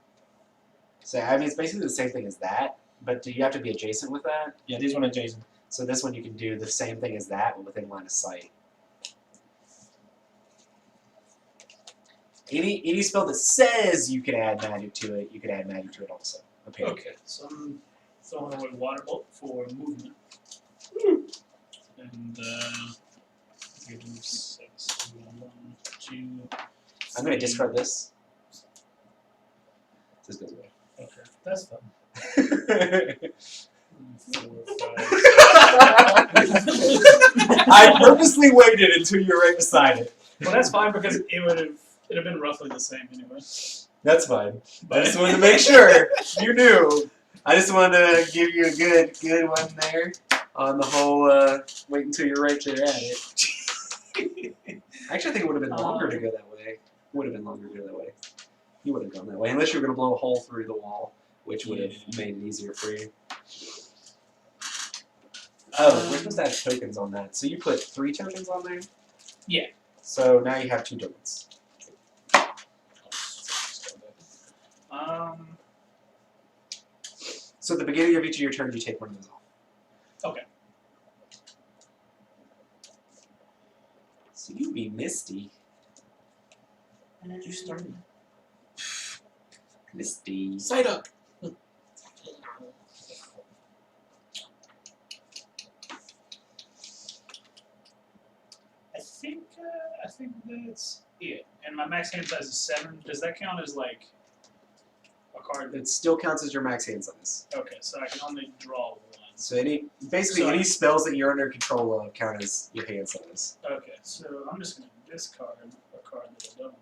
So I mean, it's basically the same thing as that, but do you have to be adjacent with that? Yeah, this one adjacent. So this one you can do the same thing as that, but within line of sight. Any spell that says you can add magic to it, you can add magic to it also. Apparently. Okay, so I'm throwing away Water Bolt for movement. And give him 6. 1, 2. I'm going to discard this. This goes away. Okay, that's fun. 4, 5. I purposely waited until you were right beside it. Well, that's fine because it'd have been roughly the same anyway. That's fine. I But just wanted to make sure you knew. I just wanted to give you a good one there on the whole wait until you're right there at it. Actually, I think it would have been longer to go that way. Would have been longer to go that way. You would have gone that way, unless you were going to blow a hole through the wall, which would have made it easier for you. Oh, we're supposed to have tokens on that. So you put 3 tokens on there? Yeah. So now you have 2 tokens. So at the beginning of each of your turns, you take one of those off. Okay. So you be Misty. When did you start? Misty. Side up. I think that's it. And my max hand size is 7. Does that count as like a card? It still counts as your max hand size. Okay, so I can only draw 1. So basically any spells that you're under control of count as your hand size. Okay, so I'm just gonna discard a card that I don't.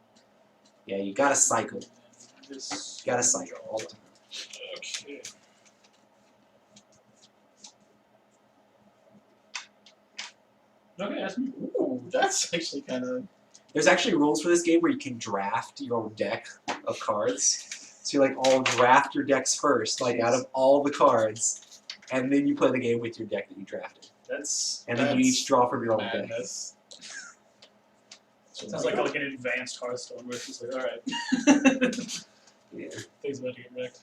Yeah, you gotta cycle. This. You gotta cycle all the time. Okay. Okay, that's me. Ooh, that's actually kind of. There's actually rules for this game where you can draft your own deck of cards. So you like all draft your decks first, like out of all the cards, and then you play the game with your deck that you drafted. And then you each draw from your own deck. madness. Sounds like an advanced Hearthstone where it's just like, alright. Yeah. Things about to get wrecked.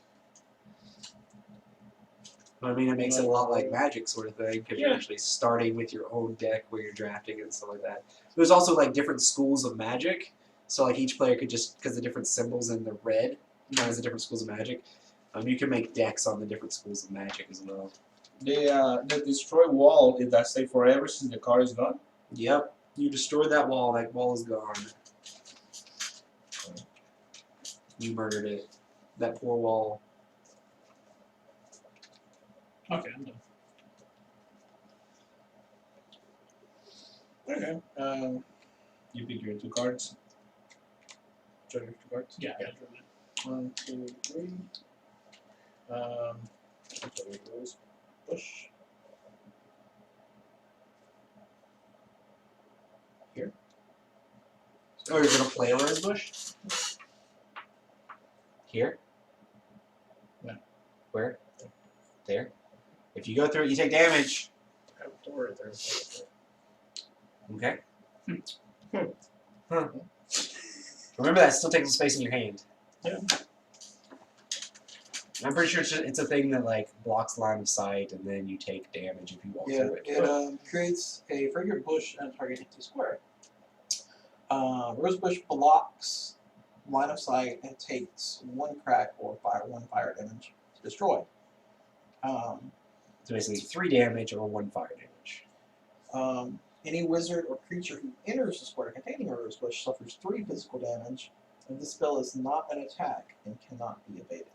I mean, it makes it a lot like Magic sort of thing, because you're Yeah. actually starting with your own deck where you're drafting and stuff like that. There's also like different schools of Magic, so like each player could just, because the different symbols in the red has the different schools of Magic, you can make decks on the different schools of Magic as well. The destroy wall, did that stay forever since the card is gone? Yep, you destroyed that wall is gone. You murdered it. That poor wall. Okay, I'm done. Okay. You pick your 2 cards. Draw your 2 cards. Yeah, Okay. I drew it. 1, 2, 3. Sorry, rose bush. Here. Oh, you're gonna play a rose bush? Here? No. Where? There. If you go through it, you take damage. I have a door right there. Okay. Huh. Remember that still takes space in your hand. Yeah. I'm pretty sure it's a thing that like blocks line of sight, and then you take damage if you walk Yeah, through it. it creates a fragrant bush and a target empty square. Rose bush blocks line of sight and takes 1 crack or 1 fire damage to destroy. So basically 3 damage or 1 fire damage. Any wizard or creature who enters the square containing a rose bush suffers 3 physical damage, and this spell is not an attack and cannot be evaded.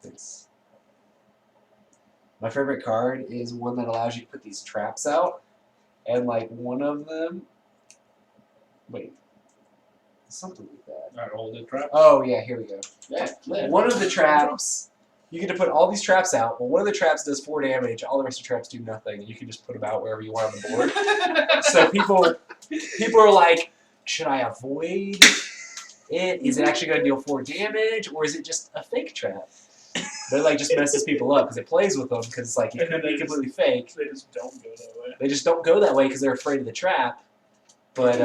Thanks. My favorite card is one that allows you to put these traps out, and like one of them. Wait. Something like that. Are all the traps? Oh yeah, here we go. Yeah. One of the traps, you get to put all these traps out. Well, one of the traps does 4 damage. All the rest of the traps do nothing. And you can just put them out wherever you want on the board. So people are like, should I avoid Is it actually going to deal 4 damage, or is it just a fake trap? That like just messes people up because it plays with them because like it And could then be they completely fake. They just don't go that way. They just don't go that way because they're afraid of the trap. But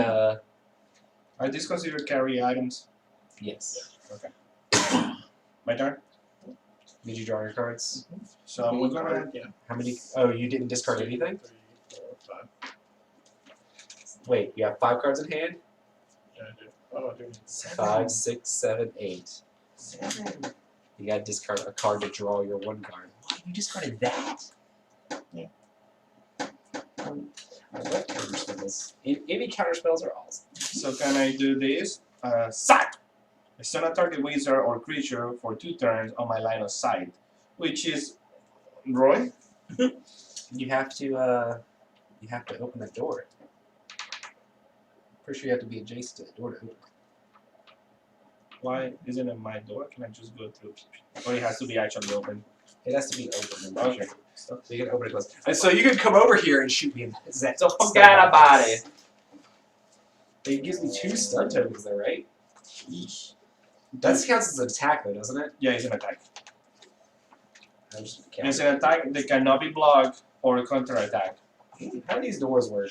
Are these considered carry items? yes. My turn. Did you draw your cards? So we're gonna. Yeah. How many? Oh, you didn't discard anything. 3, 4, 5. Wait, you have 5 cards in hand. Yeah, I do. Oh, I do. 5, 6, 7, 8. You got to discard a card to draw your 1 card. What? You discarded that? Yeah. I love counter spells. Any counter spells are awesome. So can I do this? Sack! I stun a target wizard or creature for 2 turns on my line of sight, which is Roy. You have to open the door. Pretty sure you have to be adjacent to the door to open. Why isn't it my door? Can I just go through? Or it has to be actually open? It has to be open. Okay. So you can open it close. And so you can come over here and shoot me. Is that So forget about it. It gives me 2 stun tokens though, right? That counts as an attack though, doesn't it? Yeah, it's an attack. I just It's an attack that cannot be blocked or counter-attack. How do these doors work?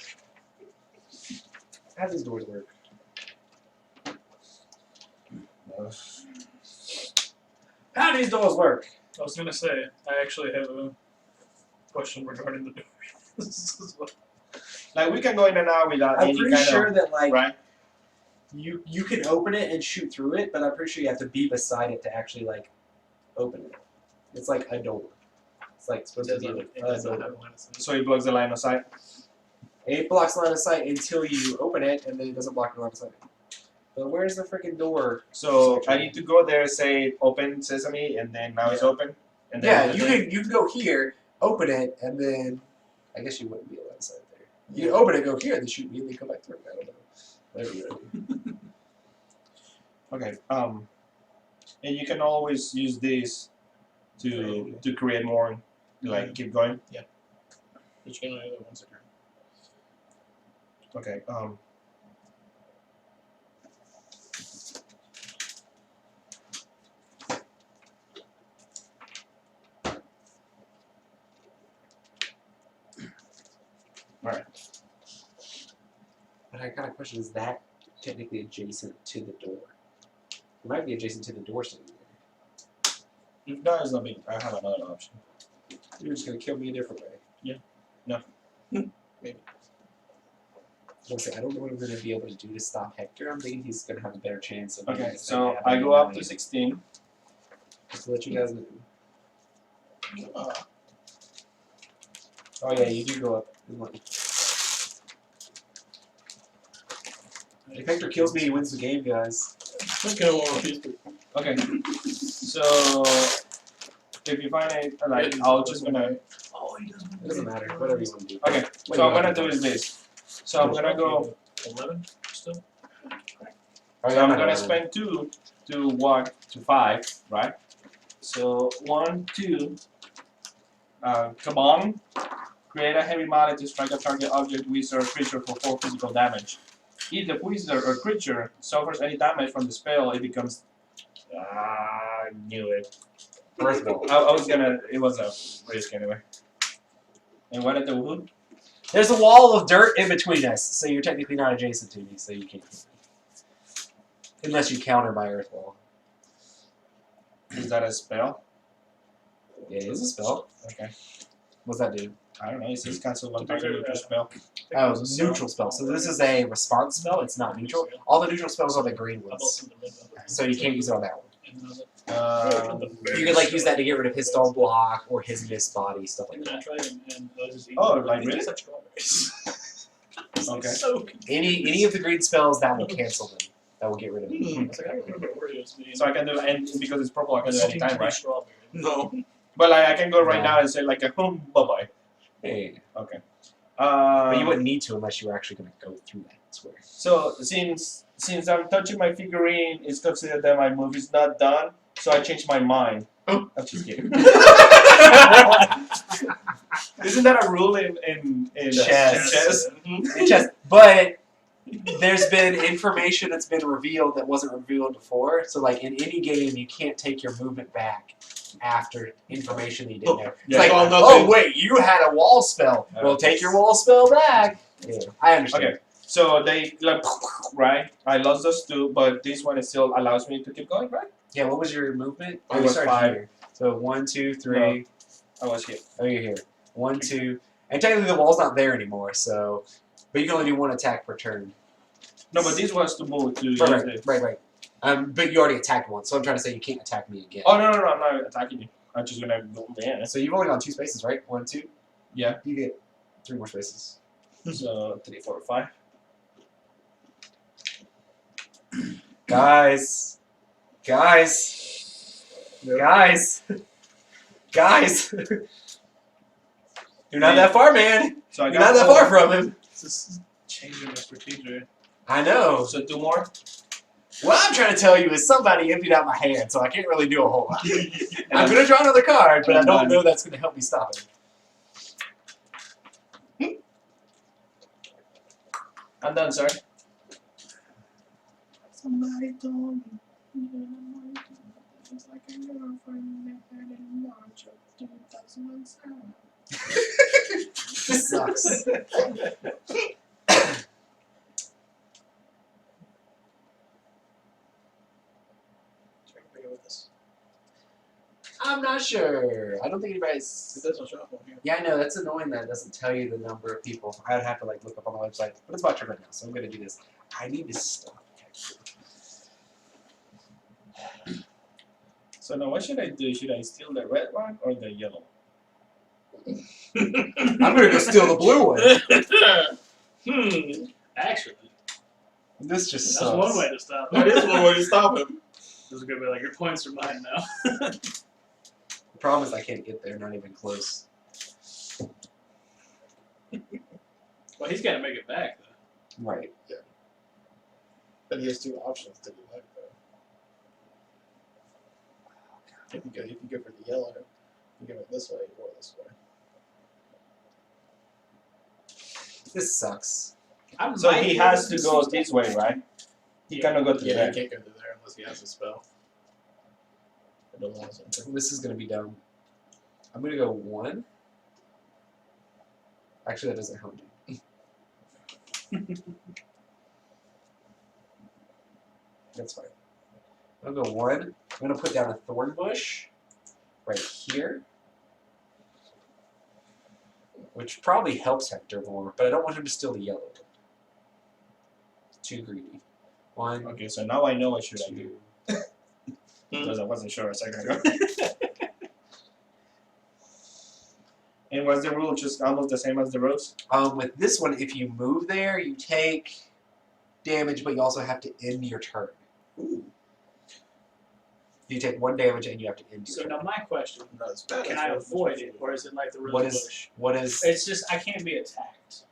How do these doors work? How do these doors work? I was gonna say, I actually have a question regarding the doors as well. Like we can go in and out without I'm any pretty kind sure of that like right. you can open it and shoot through it, but I'm pretty sure you have to be beside it to actually like open it. It's like a door. It's like supposed to be like It a does not door. have a line of sight. So it blocks the line of sight. It blocks line of sight until you open it, and then it doesn't block the line of sight. But where's the freaking door? So I need to go there, say open sesame, and then now it's open. And then Yeah, you can go here, open it, and then I guess you wouldn't be allowed inside there. You can open it, go here, and then shoot me, and then come back through. I don't know. Whatever you do. Okay. And you can always use this to create more, like keep going. But you can only do it once a turn. Okay. But I got a question: is that technically adjacent to the door? It might be adjacent to the door sitting there. If that is not big, I have another option. You're just gonna kill me a different way. Yeah. No. Maybe. I don't know what I'm gonna be able to do to stop Hector. I'm thinking he's gonna have a better chance of. Okay. So I go up to 16. Just to let you guys know. Ah, Oh yeah, you do go up. If Hector kills me, he wins the game, guys. Okay. So if you find it, like I'll just gonna. Oh, he doesn't. It doesn't matter. Whatever you want to do. Okay. What So I'm you gonna want to do is this. So I'm gonna go. 11 still. Oh, So I'm gonna spend 2 to walk to 5, right? So 1, 2. Come on. Create a heavy mallet to strike a target object, wizard, or creature for 4 physical damage. If the wizard or creature suffers any damage from the spell, it becomes. I knew it. Earthball. I was gonna. It was a risk anyway. And what at the wood? There's a wall of dirt in between us, so you're technically not adjacent to me, so you can't. Unless you counter my Earthball. Is that a spell? It is a spell. Okay. What's that do? I don't know. It says cancel one target neutral spell. Oh, neutral spell. So this is a response spell. It's not neutral. All the neutral spells are the green ones, so you can't use it on that one. You can like use that to get rid of his stone block or his mist body, stuff like And then I that. tried and just eat Oh, them. like They really? taste like strawberries. It's like Okay. so confusing. Any of the green spells that will cancel them. That will get rid of them. I was like, I remember Oreos being. So I can do, and because it's purple, I can do it anytime, right? Strawberry. no. But like, I can go right No. now and say like, bye bye. Hey. Okay. But you wouldn't need to unless you were actually going to go through that square. So since I'm touching my figurine, it's considered that my move is not done. So I changed my mind. I'm just kidding. Isn't that a rule in Chess. chess? It's just, but there's been information that's been revealed that wasn't revealed before. So like in any game, you can't take your movement back after information that you didn't know. It's Yeah, like, well, no, oh wait, you had a wall spell. Well, take your wall spell back. Yeah, I understand. Okay, so they like right. I lost those two, but this one still allows me to keep going, right? Yeah, what was your movement? It you was started 5. here. So 1, 2, 3. I was here. Oh, you're here. 1, 2, and technically the wall's not there anymore. So, but you can only do 1 attack per turn. No, but this was to move to use Right, it. right. But you already attacked once, so I'm trying to say you can't attack me again. Oh no, I'm not attacking you. I'm just gonna go there. So you've only gone 2 spaces, right? 1, 2. Yeah. You get 3 more spaces. So 3, 4, 5. Guys. You're not that far, man. So I You're got not that 4. far from him. This is changing the strategy. I know. So 2 more. What I'm trying to tell you is somebody emptied out my hand, so I can't really do a whole lot. I'm going to draw another card, but I don't know that's going to help me stop him. I'm done, sir. Somebody told me it's like a girlfriend they had in March of 2007. This sucks. With this. I'm not sure. I don't think It anybody's... doesn't show up on here. Yeah, I know. That's annoying that it doesn't tell you the number of people. I'd have to like look up on the website. But it's my turn right now, so I'm going to do this. I need to stop. So now what should I do? Should I steal the red one or the yellow? I'm going to go steal the blue one. Actually, This just that's sucks. one way to stop That it. is one way to stop him. This is gonna be like your points are mine now. The problem is I can't get there, not even close. Well, he's gotta make it back though. Right. But he has 2 options to do that, though. You can go for the yellow, you can go this way or this way. This sucks. So he has to go this way, right? He cannot go to Yeah, there. he can't go to there unless he has a spell. It allows him to. This is going to be dumb. I'm going to go 1. Actually, that doesn't help me. That's fine. I'm going to go 1. I'm going to put down a thorn bush right here. Which probably helps Hector more, but I don't want him to steal the yellow. Too greedy. 1, Okay, so now I know what should I do. 2. Because I wasn't sure a second ago. And was the rule just almost the same as the rules? With this one, if you move there, you take damage, but you also have to end your turn. Ooh. You take 1 damage and you have to end your So turn. now my question: No, it's bad. can I avoid it, or is it like the rose What is- bush? What is? It's just I can't be attacked.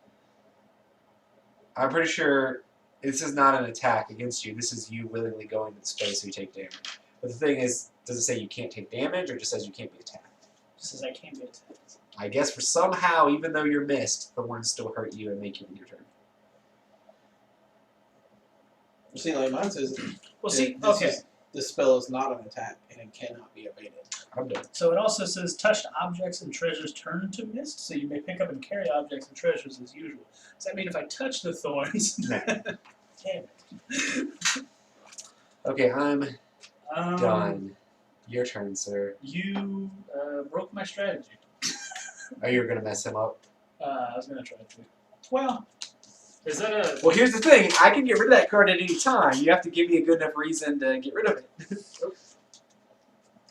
I'm pretty sure this is not an attack against you. This is you willingly going to the space so you take damage. But the thing is, does it say you can't take damage, or just says you can't be attacked? It says I can't be attacked. I guess for somehow, even though you're missed, thorns still hurt you and make you end your turn. See, like mine says, Well, see, this okay. This spell is not an attack and it cannot be evaded. I'm done. So it also says touched objects and treasures turn to mist, so you may pick up and carry objects and treasures as usual. Does that mean if I touch the thorns? No. Damn it. Okay, I'm Um, done. Your turn, sir. You broke my strategy. Oh, you're gonna mess him up. I was gonna try to. Well, is that a? Well, here's the thing. I can get rid of that card at any time. You have to give me a good enough reason to get rid of it.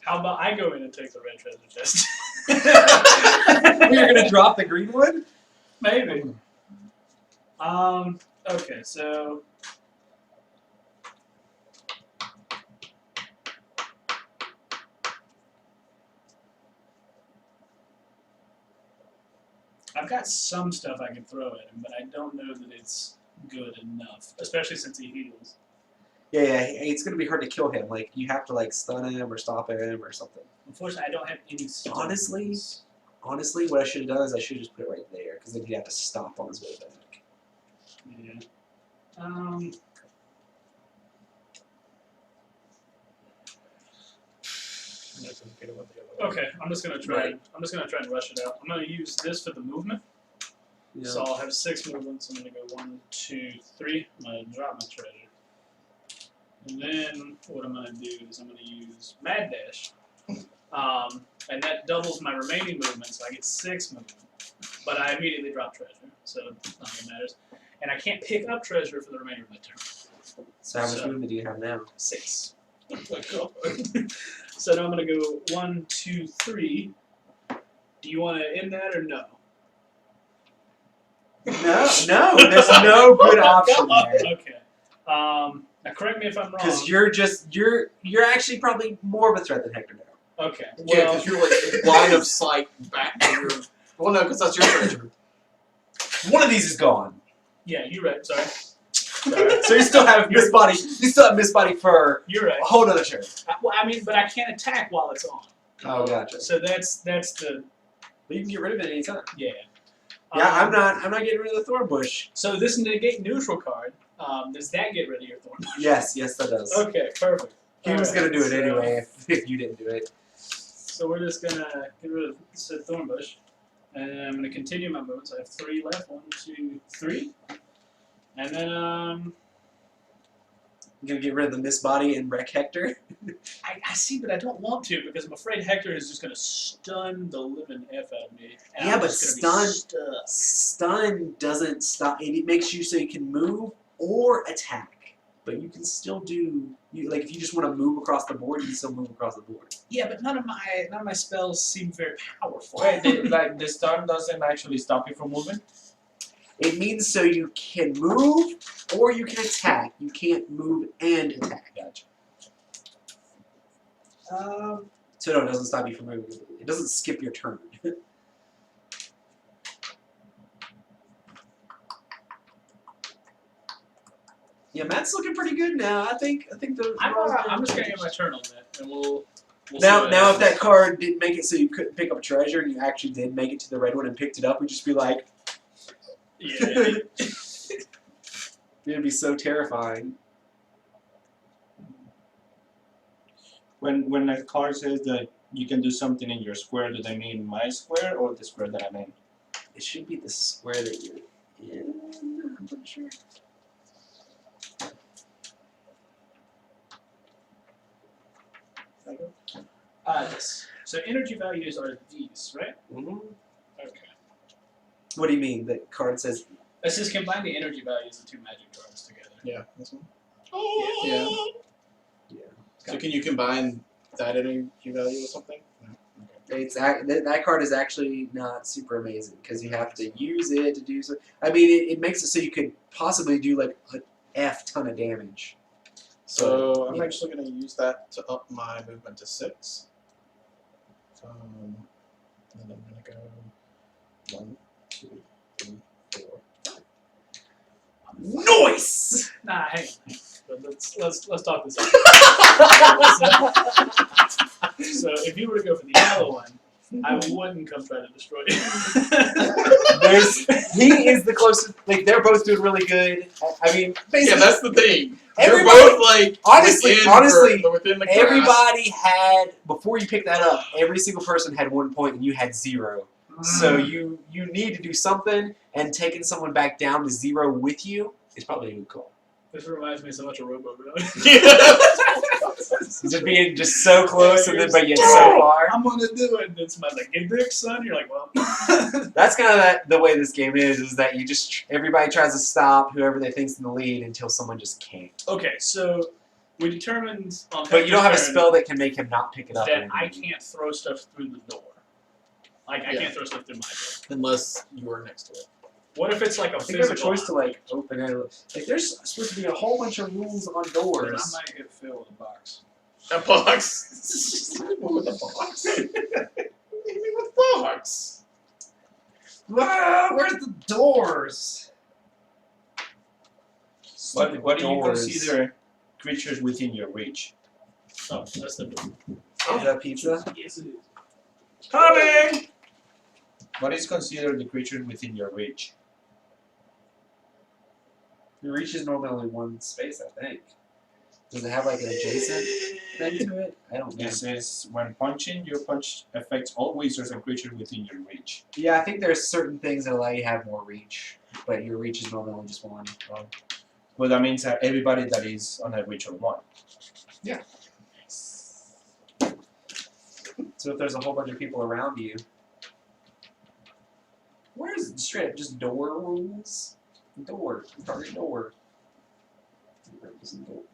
How about I go in and take the red treasure chest? You're gonna drop the green one? Maybe. Okay, so. I've got some stuff I can throw at him, but I don't know that it's good enough, especially since he heals. Yeah, it's gonna be hard to kill him. Like you have to like stun him or stop him or something. Unfortunately, I don't have any stuff. Honestly, what I should have done is I should have just put it right there because then he'd have to stop on his way back. Yeah. Okay, I'm just gonna try. I'm just gonna try and rush it out. I'm gonna use this for the movement. Yeah. So I'll have 6 movements. I'm gonna go 1, 2, 3. I'm gonna drop my treasure. And then what I'm gonna do is I'm gonna use Mad Dash. And that doubles my remaining movement, so I get 6 movement. But I immediately drop treasure, so none of it matters. And I can't pick up treasure for the remainder of my turn. So how much So- movement do you have now? 6. Oh my god. So now I'm gonna go 1, 2, 3. Do you want to end that or no? No, there's no good option there. Okay. Now correct me if I'm wrong. Because you're actually probably more of a threat than Hector now. Okay. Yeah, Well, because you're like line of sight back to your. Well, no, because that's your treasure. One of these is gone. yeah, you're right. Sorry. Sorry. So you still have Miss Body. You still have Miss Body for You're right. a whole other turn. Well, I mean, but I can't attack while it's on. Oh, gotcha. So that's the But you can get rid of it anytime. yeah. Yeah, Um, I'm not getting rid of the thorn bush. So this negate neutral card. Does that get rid of your thorn? Yes, that does. Okay, perfect. He was Alright, gonna do it so- anyway if you didn't do it. So we're just gonna get rid of said thorn bush, and I'm gonna continue my movements. I have 3 left. 1, 2, 3, and then I'm gonna get rid of the Miss Body and wreck Hector. I see, but I don't want to because I'm afraid Hector is just gonna stun the living f out of me. And Yeah, I'm but just gonna be stuck. Stun doesn't stop. It makes you so you can move or attack, but you can still do. Like if you just want to move across the board, you can still move across the board. Yeah, but none of my spells seem very powerful. Wait, like the stun doesn't actually stop you from moving? It means so you can move or you can attack. You can't move and attack. Gotcha. So no, it doesn't stop you from moving. It doesn't skip your turn. Yeah, Matt's looking pretty good now. I think the. I'm just gonna get my turn on that, and we'll see Now, what now if happens. that card didn't make it so you couldn't pick up treasure and you actually did make it to the red one and picked it up, we'd just be like, Yeah. it'd be so terrifying. When a card says that you can do something in your square, do they mean my square or the square that I'm in? It should be the square that you're in. I'm pretty sure. Yes. So energy values are these, right? Mm-hmm. Okay. What do you mean? That card says. This is combine the energy values of 2 magic cards together. Yeah, this one. Yeah. Yeah. So can you combine that energy value with something? No. Okay. That card is actually not super amazing because you have to use it to do so. I mean, it makes it so you could possibly do like a F ton of damage. So I'm yeah. actually going to use that to up my movement to 6. And I'm going to go 1, 2, 3, 4. Nice. Nah, hang on. But let's talk this out. So if you were to go for the yellow one, I wouldn't come try to destroy you. He is the closest. Like they're both doing really good. I mean, basically, Yeah, that's the thing. They're Everybody- both like honestly, within the class. everybody had before you picked that up. Every single person had 1 point, and you had 0. So you need to do something, and taking someone back down to 0 with you is probably a good call. This reminds me so much of Robo Bro. Just being just so close, and then but yet so far. I'm gonna do it, and then somebody's like, "Get Dick, son." You're like, "Well." That's kind of the way this game is that you just everybody tries to stop whoever they think's in the lead until someone just can't. Okay, so we determined on But you don't have a Hector's turn spell that can make him not pick it up. or that I anything. can't throw stuff through the door. Like I Yeah. can't throw stuff through my door. Unless you are next to it. What if it's like a I think you have a physical? choice to like open it. Like there's supposed to be a whole bunch of rules on Then doors. I might get filled with a box. A box. With a box. What do you mean with box? Ah, where's the doors? What do you Doors. consider creatures within your reach? Oh, that's the door. Is that pizza? Yes, it is. Coming! What is considered the creature within your reach? Your reach is normally only one space, I think. Does it have like an adjacent thing to it? I don't know. It says when punching, your punch affects all wizards and creatures within your reach. Yeah, I think there's certain things that allow you to have more reach, but your reach is normally only just one. Well, that means that everybody that is on a reach of 1. So if there's a whole bunch of people around you, where's straight up just door rules? Door, target door.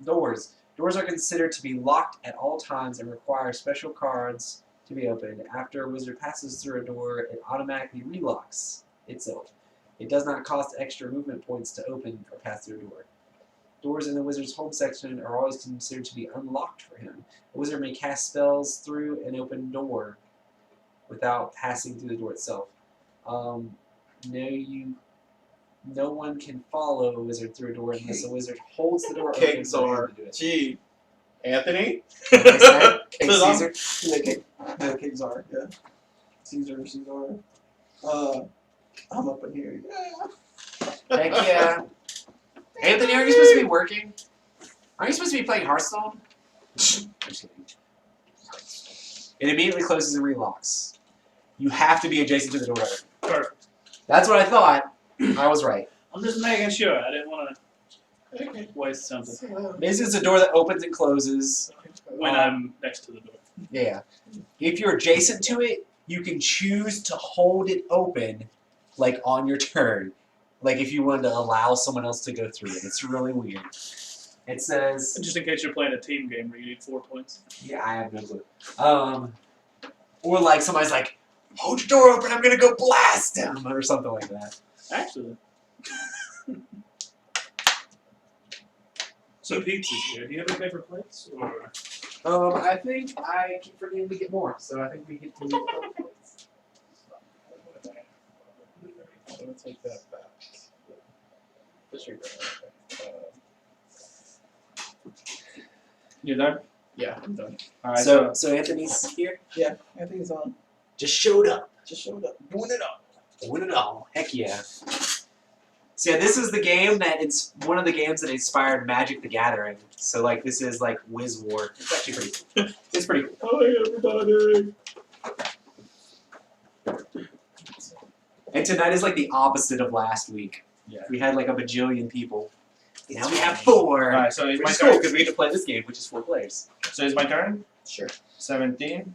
Doors. Doors are considered to be locked at all times and require special cards to be opened. After a wizard passes through a door, it automatically relocks itself. It does not cost extra movement points to open or pass through a door. Doors in the wizard's home section are always considered to be unlocked for him. A wizard may cast spells through an open door without passing through the door itself. No one can follow a wizard through a door unless a wizard holds the door open Kings for him are. to do it. Gee. Anthony? What did I say? King So I'm- Caesar? Yeah, Kings are. Yeah. Caesar. I'm up in here. Yeah. Heck yeah. Anthony, aren't you supposed to be working? Aren't you supposed to be playing Hearthstone? Just kidding. It immediately closes and relocks. You have to be adjacent to the door. Perfect. That's what I thought. I was right. I'm just making sure. I didn't want to waste something Basically, it's a door that opens and closes. when I'm next to the door. Yeah. If you're adjacent to it, you can choose to hold it open, like on your turn. Like if you wanted to allow someone else to go through it. It's really weird. It says, Just in case you're playing a team game where you need 4 points. yeah, I have no clue. Or like somebody's like, hold your door open, I'm gonna go blast him, or something like that. Actually. So pizza's here. Do you have any favorite plates? Or I think I keep forgetting to get more, so I think we get to use both plates. I'm gonna take that back. Disregard. You done? Yeah, I'm done. Alright, So Anthony's here. Yeah, Anthony's on. Just showed up. Just showed up. Doing it up. Win it all. Heck yeah. So yeah, this is the game that it's one of the games that inspired Magic the Gathering. So like this is like Wiz-war. It's actually pretty cool. It's pretty cool. hi everybody. And tonight is like the opposite of last week. Yeah. We had like a bajillion people. Now we have 4. Alright, so it's Which my is cool turn. because we get to play this game, which is 4 players. So it's my turn? Sure. 17.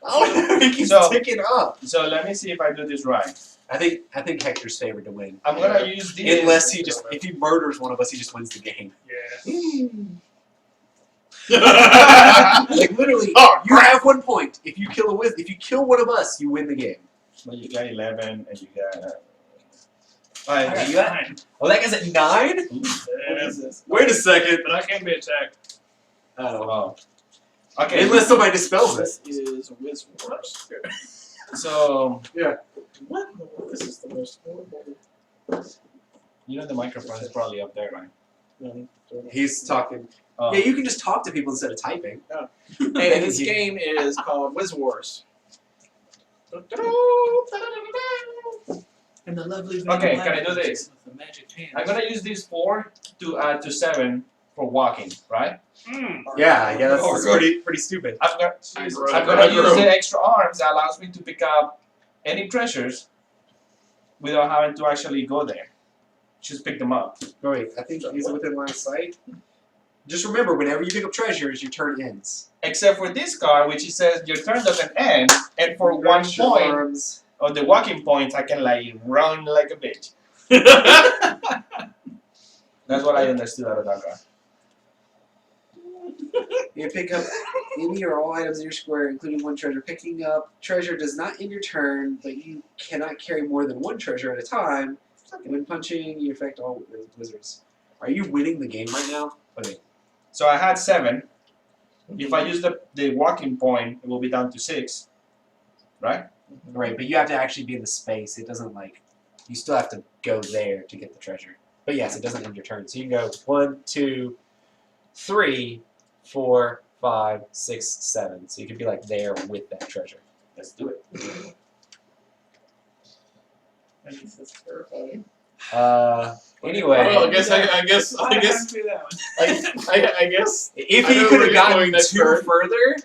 Oh, he keeps So- ticking up. So let me see if I do this right. I think Hector's favored to win. I'm gonna use this. Unless if he murders one of us, he just wins the game. Yeah. Like literally, Oh, you have 1 point. If you kill if you kill one of us, you win the game. Well, you got 11 and you got. Alright, I got you got- 9. Oh, that guy's at 9? What Yeah. is this? Wait a second. But I can't be attacked. Oh. Oh. Okay. Unless somebody dispels it. This is Wiz-war. So What? This is the most horrible. you know the microphone is probably up there, right? He's talking. Oh. Yeah, you can just talk to people instead of typing. Hey, this game is called Wiz-Wars. And the lovely Okay, can I do this? With the magic hands. I'm gonna use these 4 to add to 7 for walking, right? Yeah, that's pretty stupid. I'm gonna Jesus. I'm gonna use the extra arms that allows me to pick up any treasures without having to actually go there. Just pick them up. Oh, wait, I think he's within line of sight. Just remember, whenever you pick up treasures, your turn ends. Except for this card, which it says your turn doesn't end, and for 1 Extra point arms. of the walking points, I can like run like a bitch. That's what I understood out of that card. You pick up any or all items in your square, including 1 treasure. Picking up treasure does not end your turn, but you cannot carry more than 1 treasure at a time. And when punching, you affect all wizards. Are you winning the game right now? Okay. So I had 7. If I use the walking point, it will be down to 6. Right? Right, but you have to actually be in the space. It doesn't like you still have to go there to get the treasure. But yes, it doesn't end your turn. So you can go 1, 2, 3, 4, 5, 6, 7. So you could be like there with that treasure. Let's do it. This is terrifying. Anyway. Well, I guess. Why did I have to do that one? I guess. If I he know could where have you're gotten going next, two Kurt. further,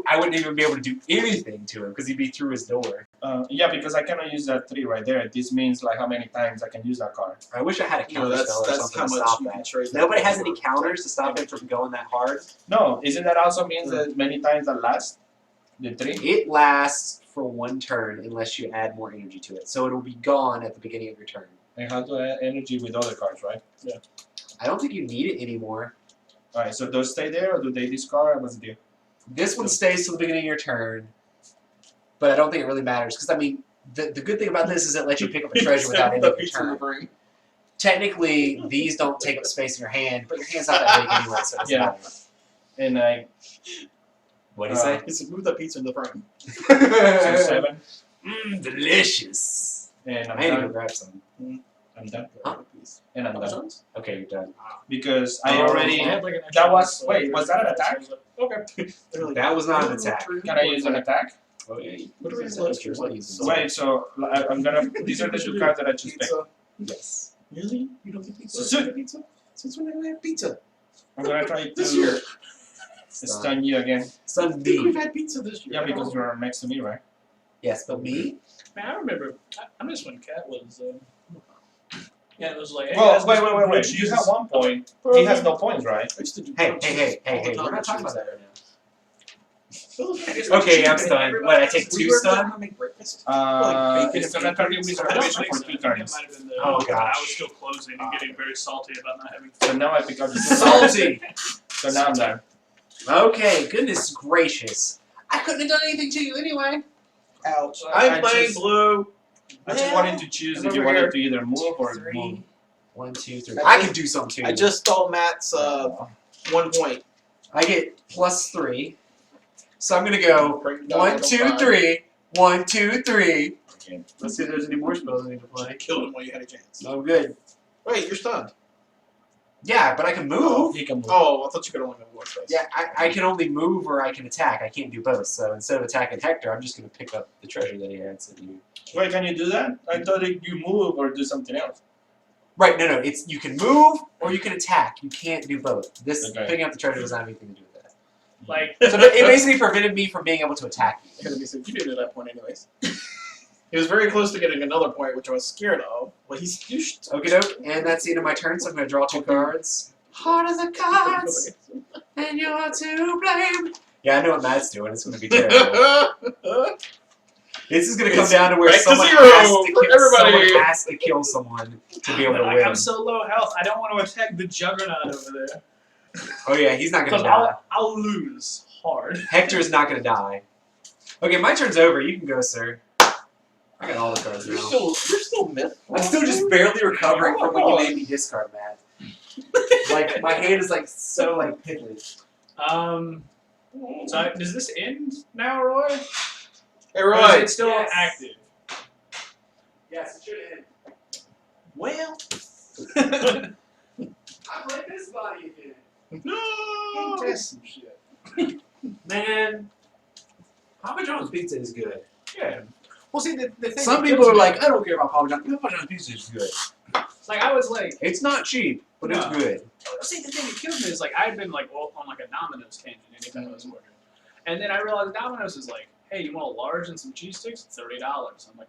I wouldn't even be able to do anything to him because he'd be through his door. Yeah, because I cannot use that 3 right there. This means like how many times I can use that card. I wish I had a No, counter that's spell or that's something how to much stop you can that. trade. that Nobody has for. any counters to stop it from going that hard. No, isn't that also means that many times that last? The 3? It lasts for 1 turn unless you add more energy to it. So it'll be gone at the beginning of your turn. And how to add energy with other cards, right? I don't think you need it anymore. Alright, so those stay there or do they discard? What's the deal? This one stays till the beginning of your turn, but I don't think it really matters because I mean, the good thing about this is it lets you pick up a treasure without ending the your pizza in the turn. brain. Technically, these don't take up space in your hand, but your hand's not that big anyway, so it doesn't Yeah. matter. And I What do you say? It's move that pizza in the brain. so 7 Delicious. and I'm I need to go done. grab some. I'm done. Huh? And I'm Papa done. John's? Okay, you're done. Because I Oh, already I had like an extra that was one, so wait, was that an attack? Okay. They're like, That was not an attack. Can I use an attack? Oh yeah. You What can are use his last if you years want like? to use So- them. Wait, so I'm gonna these are the 2 cards that I just picked. Pizza. Yes. Really? You don't get pizza? So- You get pizza? Since when did we have pizza? I'm gonna try This to year. stun you again. Stun I think we've me. had pizza this year. Yeah, I don't because know. you're next to me, right? Yes, but me? Man, I remember. I miss when Cat was. Yeah, it was like. Hey, Well, guys, wait. this You have Jesus. 1 point. He has no points, right? I used to do Hey, brunches hey, all the hey, time we're not with talking about cheese. that right now. Philip, Okay, I'm stunned. What, I take we 2 were stun? gonna make breakfast. It's gonna turn you with I don't reservation think for so. 2 I think turns. it might have been the, Oh, I gosh. was still closing and getting very salty about not having. So now I pick up the 2 Salty! So now I'm done. Okay, goodness gracious. I couldn't have done anything to you anyway. Ouch. I'm playing just- blue. I just wanted to choose if you wanted to either move or move. 3. 1, 2, 3. I I can do something to you. I just stole Matt's 1 point. I get +3. So I'm gonna go Break it down 1, like a 2, five. 3. 1, 2, 3. Let's see if there's any more spells I need to play. Killed him while you had a chance. No good. Wait, you're stunned. Yeah, but I can move. He can move. Oh, I thought you could only move one space. Yeah, I can only move or I can attack. I can't do both. So instead of attacking Hector, I'm just gonna pick up the treasure that he had sent you. Wait, can you do that? I thought that you move or do something else. Right? No, it's you can move or you can attack. You can't do both. This Okay. picking up the treasure doesn't have anything to do with that. Like, So it basically prevented me from being able to attack you. Because he said you did at that point anyways. He was very close to getting another point, which I was scared of. But he's used. Okie doke, and that's the end of my turn. So I'm gonna draw 2 cards. Heart of the cards, and you're to blame. Yeah, I know what Matt's doing. It's gonna be terrible. This is gonna come It's down to where back to someone zero has to for kill, everybody. someone has to kill someone to be able to like win. I'm so low health, I don't want to attack the Juggernaut over there. Oh yeah, he's not gonna Because die. I'll lose hard. Hector is not gonna die. Okay, my turn's over. You can go, sir. I got all the cards You're now. still myth. I'm still just barely recovering from when you made me discard, Matt. Like my hand is like so like piddly. So does this end now, Roy? Hey, Or is Roy. it still Yes. active? Yes, it should end. Well. I play this body again. No. Test some shit. Man, Papa John's pizza is good. Yeah. Well, see, the thing. Some that people kills are me- like, I don't care about Papa John's. Papa John's pizza is good. like I was like, It's not cheap, but it's No. good. see, the thing that kills me is like I had been like on like a Domino's tangent anytime I was working, and then I realized Domino's is like, hey, you want a large and some cheese sticks? It's $30. I'm like,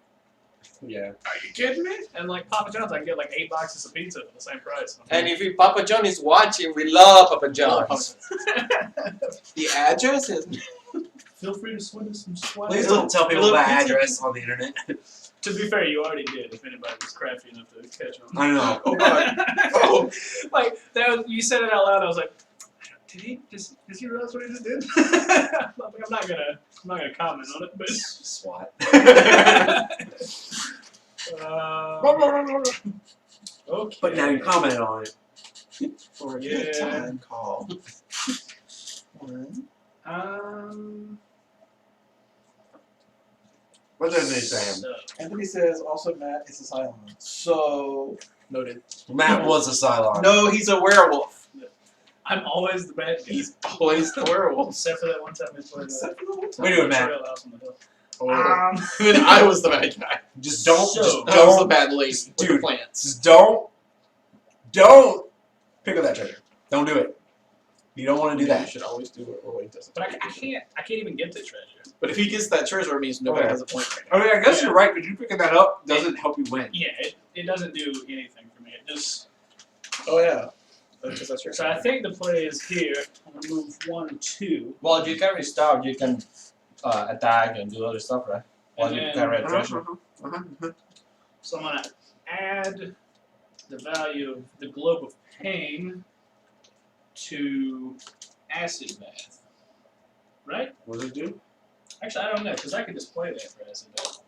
Yeah. are you kidding me? And like Papa John's, I can get like 8 boxes of pizza for the same price. And if Papa John is watching, we love Papa John's. The address is. Feel free to swing us some swag. Please don't tell people Little that pizza. address on the internet. To be fair, you already did. If anybody was crafty enough to catch on. I don't know. Oh God. Oh. Like that was, you said it out loud. I was like, did he? Does he realize what he just did? I'm not gonna comment on it, but. SWAT. Okay. But now you commented on it. For a Yeah. good time call. What does it say? So, Anthony says also Matt is a Cylon. So Noted. Matt was a Cylon. No, he's a werewolf. I'm always the bad guy. He's always the werewolf. Except for that one time we played Except for the one What time. are you doing, Matt? Trail House on the Hill. Oh. Even I was the bad guy. Just don't. So- just I was the don't. bad lady with the Dude. plants. Just don't Don't pick up that treasure. Don't do it. You don't want to do You that. should always do what Roy does. But I can't even get the treasure. But if he gets that treasure, it means nobody Okay. has a point right I now. mean, I guess you're right, because you picking that up doesn't help you win. Yeah, it doesn't do anything for me. It just. Oh yeah. That's your So I think the play is here. I'm gonna move 1, 2. Well, you can restart. You can attack and do other stuff, right? While you And carry a then- treasure. So I'm gonna add the value of the Globe of Pain to Acid Bath. Right? What does it do? Actually, I don't know, because I could just play that for Acid Bath.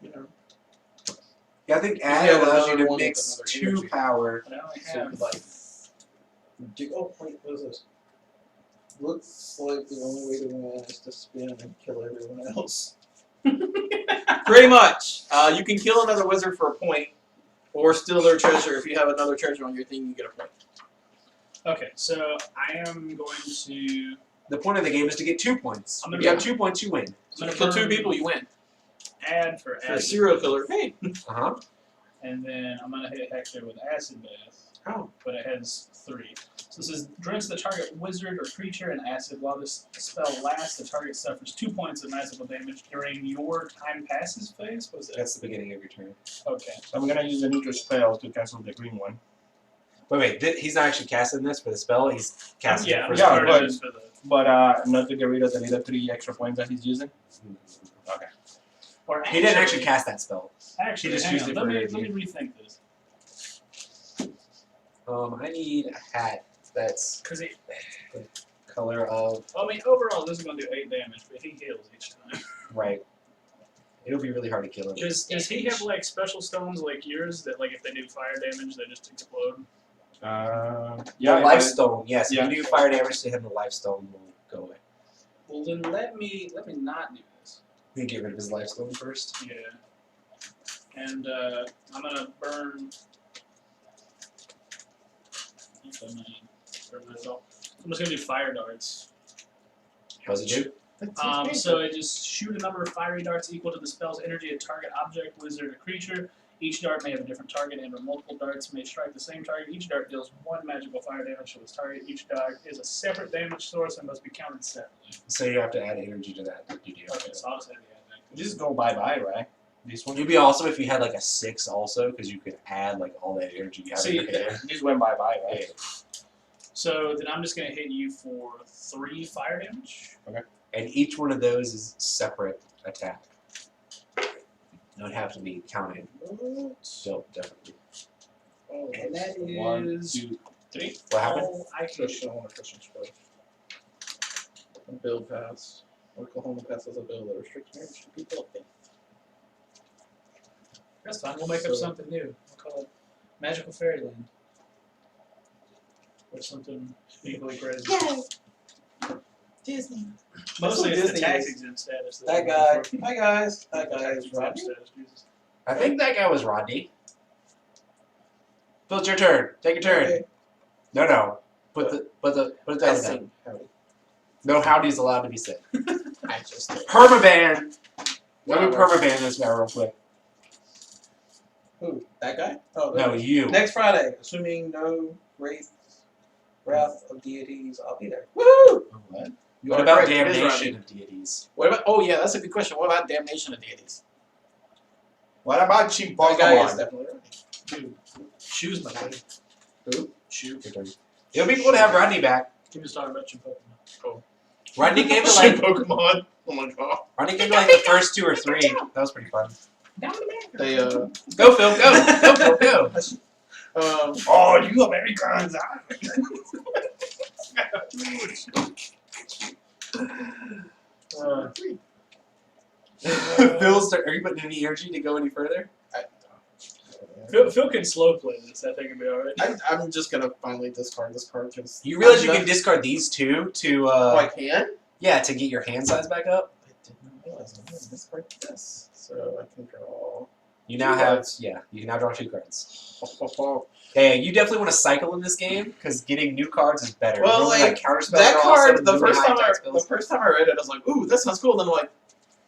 You know. Yeah, I think Yeah, add allows you another to one with mix another 2 energy. power. But I only So have like. Oh wait, what is this? Looks like the only way to win is to spin and kill everyone else. Pretty much. You can kill another wizard for a point, or steal their treasure. If you have another treasure on your thing, you get a point. Okay, so I am going to. The point of the game is to get 2 points. I'm If gonna you have go- 2 points, you win. So if you kill 2 people, you win. Add for For a Acid serial killer, hey. Uh-huh. And then I'm gonna hit Hector with Acid Bath. Oh. But it has 3. So this is drench the target wizard or creature in acid. While this spell lasts, the target suffers 2 points of magical damage during your time passes phase. What's that? That's the beginning of your turn. Okay. So I'm gonna use the neutral spell to cancel the green one. Wait, he's not actually casting this for the spell. He's casting Yeah, it for I'm his yeah, starting but- this for the. But not to get rid of the little 3 extra points that he's using. Okay. Or He didn't actually cast that spell. Actually, he just hang used on, it let for me energy. rethink this. I need a hat that's Because he. color of I mean, overall, this is gonna do 8 damage, but he heals each time. right. It'll be really hard to kill him. Does he have like special stones like yours that like if they do fire damage they just explode? Yeah, Yeah, life stone. Yes, yeah. if you do fire damage to him, the life stone will go away. Well then let me not do this. We get rid of his life stone first. Yeah. And I'm gonna burn. I'm gonna burn myself. I'm just gonna do fire darts. How does it do? So it just shoot a number of fiery darts equal to the spell's energy at target object, wizard, or creature. Each dart may have a different target, and or multiple darts may strike the same target. Each dart deals 1 magical fire damage to its target. Each dart is a separate damage source and must be counted separately. So you have to add energy to that. You do. Okay, so I'll just add the other. Just go bye-bye, right? This one? It'd be awesome if you had like a 6 also, because you could add like all that energy you have in See, your hand. This went bye-bye, right? So then I'm just gonna hit you for 3 fire damage. And each one of those is separate attack. Don't have to be counted. So definitely. Oh, And that is 1, 2, 3. What happened? all I can. Christian, I want a Christian spell. A build pass. Oklahoma passes a bill that restricts marriage to people of faith. That's fine. We'll make up So- something new. We'll call it Magical Fairyland. Or something equally crazy. Disney. Mostly That's it's what the tax Disney exempt status. That I'm guy. looking for. Hi guys. That guy Tax is exempt Rodney. status, Jesus. I think that guy was Rodney. Phil, it's your turn. Take your turn. Okay. No. Put it down. Sing. Howdy. No howdy's allowed to be said. I just did. Permaban. Let me Wow. permaban this guy real quick. Who? That guy? Oh, No, you. Next Friday, assuming no wrath of deities, I'll be there. Woo! What? You What are about correct, it is damnation Rodney. of deities? What about? Oh yeah, that's a good question. What about damnation of deities? What about cheap That guy is Pokemon? definitely right. Dude, shoes my buddy. Who? Shoe. Your turn. It'll be cool to have Rodney back. He was talking about your Pokemon. Rodney came to Shit, like Pokemon. Oh my god. Rodney came to like the first 2 or 3. That was pretty fun. Down the back. They Go Phil, go. Oh, you Americans! Phil's turn. Are you putting any energy to go any further? Phil can slow play this. I think it'll be alright. I'm just gonna finally discard this card because You realize you can discard these 2 to Oh, I can. yeah, to get your hand size back up? I did not realize I'm gonna discard this, so I can draw. You now 2 have cards. you now draw 2 cards. Yeah, you definitely want to cycle in this game because getting new cards is better. Well, You don't like, counter spells That are card, awesome, the really first high time attack I spells. read it, I was like, "Ooh, that sounds cool." Then I'm like,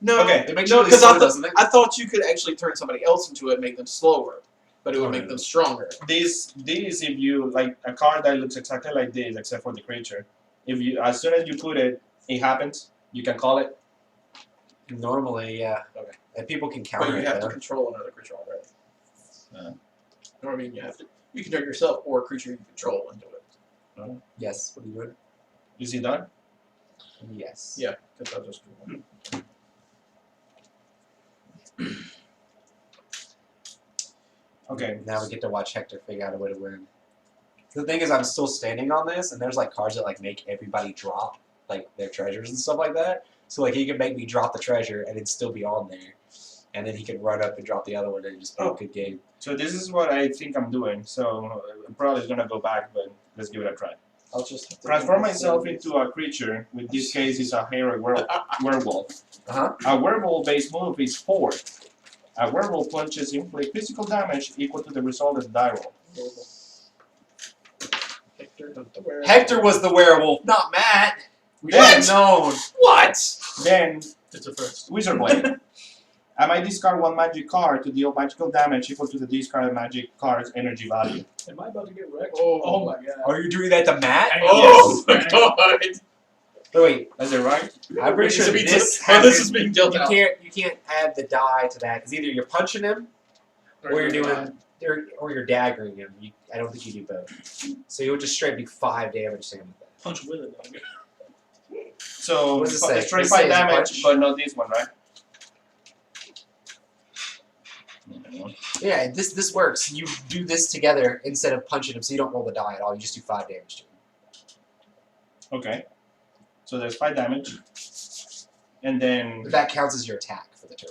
"No, Okay, it makes no," you really because slow, doesn't it? I thought you could actually turn somebody else into it, and make them slower. but it would make them stronger. These if you like a card that looks exactly like this except for the creature, if you as soon as you put it, it happens. You can call it. Normally, yeah. Okay. And people can But counter you it, have to though. control another creature already. Yeah. You know what I mean? You can turn yourself or a creature you control into it. Yes. What are you doing? Is he done? Yes. Yeah, because I'll just do one. Okay. Now we get to watch Hector figure out a way to win. The thing is, I'm still standing on this, and there's like cards that like make everybody drop like their treasures and stuff like that. So like he can make me drop the treasure and it'd still be on there, and then he can run up and drop the other one and just play a good game. So this is what I think I'm doing. So I'm probably gonna go back, but let's give it a try. I'll just have to Transform myself into a creature. With this case, it's a hairy werewolf. Uh-huh. A werewolf base move is 4. A werewolf punches inflict physical damage equal to the result of the die roll. Hector was the werewolf, not Matt. We should What? have known. What? Then It's a first. Wizard Blade. I might discard 1 magic card to deal magical damage equal to the discarded magic card's energy value. Am I about to get wrecked? Oh. My god. Are you doing that to Matt? Oh Yes. my god! Wait, Is it right? I'm pretty sure This this this is being dealt out. you can't add the die to that because either you're punching him or you're doing or you're daggering him. I don't think you do both. So you would just straight be 5 damage to him with that. Punch with it, dog. So What does it say? straight It 5 says damage, punch. but not this one, right? Yeah, this works. You do this together instead of punching him, so you don't roll the die at all. You just do 5 damage to him. Okay. So there's 5 damage. And then But that counts as your attack for the turn.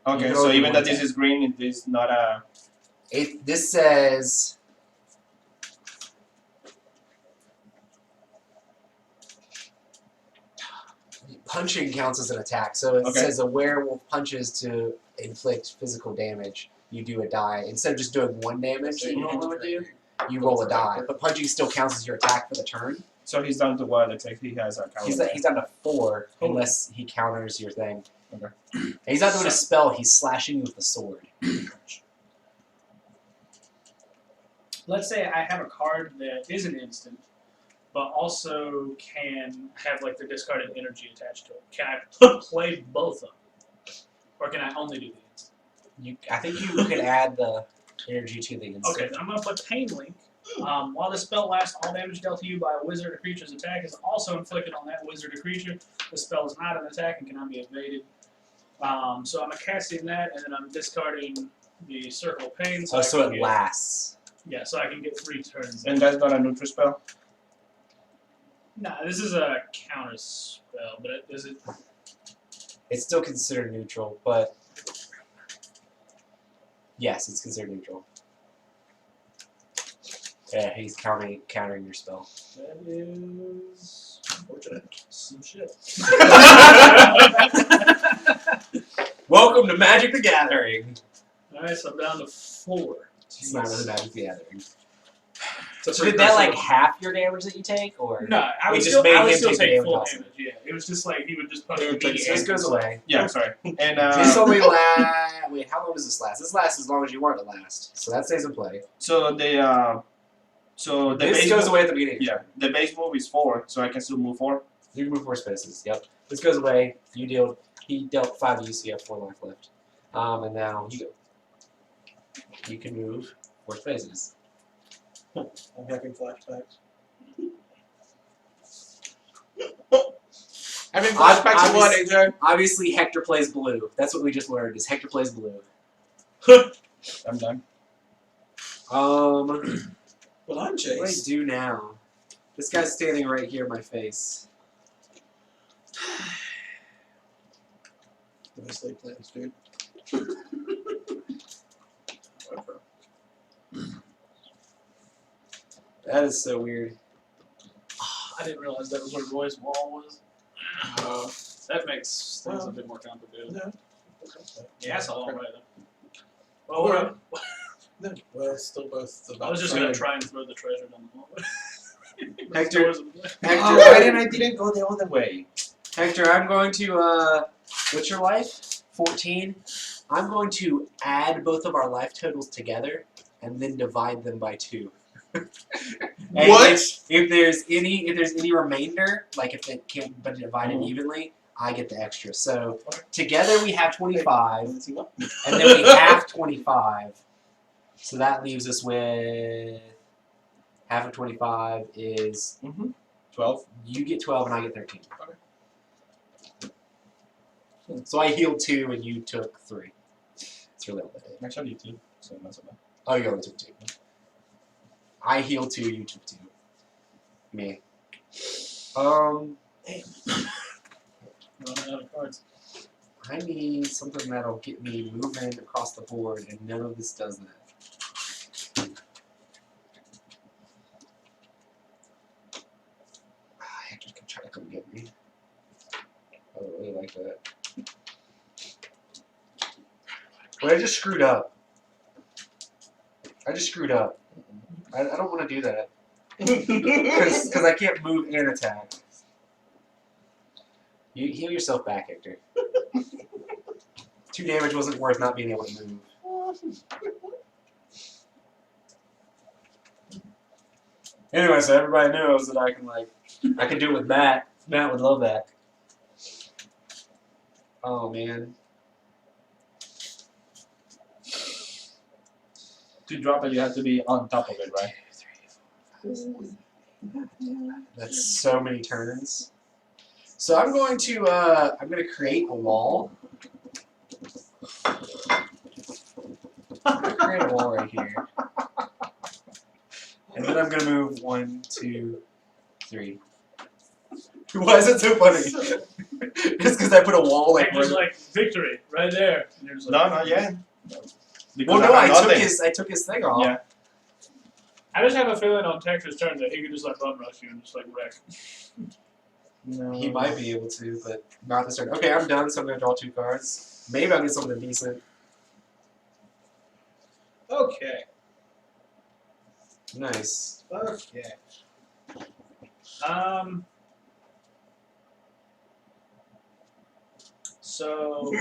okay, You so roll even one that this attack. is green, it is not a This says punching counts as an attack. So it Okay. says a werewolf punches to inflict physical damage. You do a die instead of just doing 1 damage that you normally would do. You roll a die, but punching still counts as your attack for the turn. so he's down to what? It's like he has a counter. He's down to 4 unless he counters your thing. Okay. And he's not doing a spell. He's slashing you with the sword. Let's say I have a card that is an instant, but also can have like the discarded energy attached to it. Can I play both of them, or can I only do the instant? I think you could add the energy to the instant. Okay, then I'm gonna put Pain Link. While the spell lasts, all damage dealt to you by a wizard or creature's attack is also inflicted on that wizard or creature. The spell is not an attack and cannot be evaded. So I'm casting that, and then I'm discarding the Circle of Pain. So I can it get- lasts. Yeah, so I can get 3 turns. And that's not a neutral spell? Nah, this is a counter spell, but is it? It's still considered neutral, but yes, it's considered neutral. Yeah, he's countering your spell. That is unfortunate. Some shit. Welcome to Magic the Gathering. Alright, so I'm down to 4. It's not really Magic the Gathering. So So did that like half your damage that you take, or No, I We would just still, made I would him still take the take damage full also. damage. Yeah, it was just like he would just punch so me. this goes away? Yeah, sorry. And This only lasts. Wait, how long does this last? This lasts as long as you want it to last. So that stays in play. so the This base goes move, away at the beginning. yeah, the base move is 4, so I can still move 4. You can move 4 spaces. Yep. This goes away. He dealt 5 to you, so you have 4 life left. And now you go. You can move 4 spaces. I'm having flashbacks. Having flashbacks of what, AJ? Obviously, Hector plays blue. That's what we just learned. Is Hector plays blue. I'm done. Well, I'm What do I Chase. do now? This guy's standing right here in my face. The best laid plans, dude. That is so weird. I didn't realize that was what Wiz-war was. That makes things a bit more complicated. No. Yeah, that's a long way though. Well, Alright. No. Well, it's still both the. I was just gonna try and throw the treasure down the hallway. Hector- Hector, I didn't go the other way? Hector, I'm going to, what's your life? 14? I'm going to add both of our life totals together and then divide them by 2. And What? If there's any remainder, like if it can't be divided evenly, I get the extra. So together we have 25, and then we have 25. So that leaves us with half of 25 is 12. You get 12 and I get 13. So I healed 2 and you took 3. It's really all that is. Actually, 2. So not so bad. Oh, you only took 2. I healed 2, you took 2. Me. Running out of cards. I need something that'll get me moving across the board, and none of this does that. Hector's gonna try to come get me. I don't really like that. Wait, I just screwed up. I don't want to do that. Because I can't move and attack. You heal yourself back, Hector. 2 damage wasn't worth not being able to move. Anyway, so everybody knows that I can do it with Matt. Matt would love that. Oh man. To drop it, you have to be on top of it, right? That's so many turns. So I'm going to create a wall. I'm gonna create a wall right here. And then I'm gonna move 1, 2, 3. Why is it so funny? Just because I put a wall like Just like victory right there. And you're just like, No, not yet. well, no, I have nothing. took his thing off. Yeah. I just have a feeling on Texas turn that he could just like bum rush you and just like wreck. No. He might be able to, but not this turn. Okay, I'm done, so I'm gonna draw 2 cards. Maybe I'll get something decent. Okay. Nice. Okay. So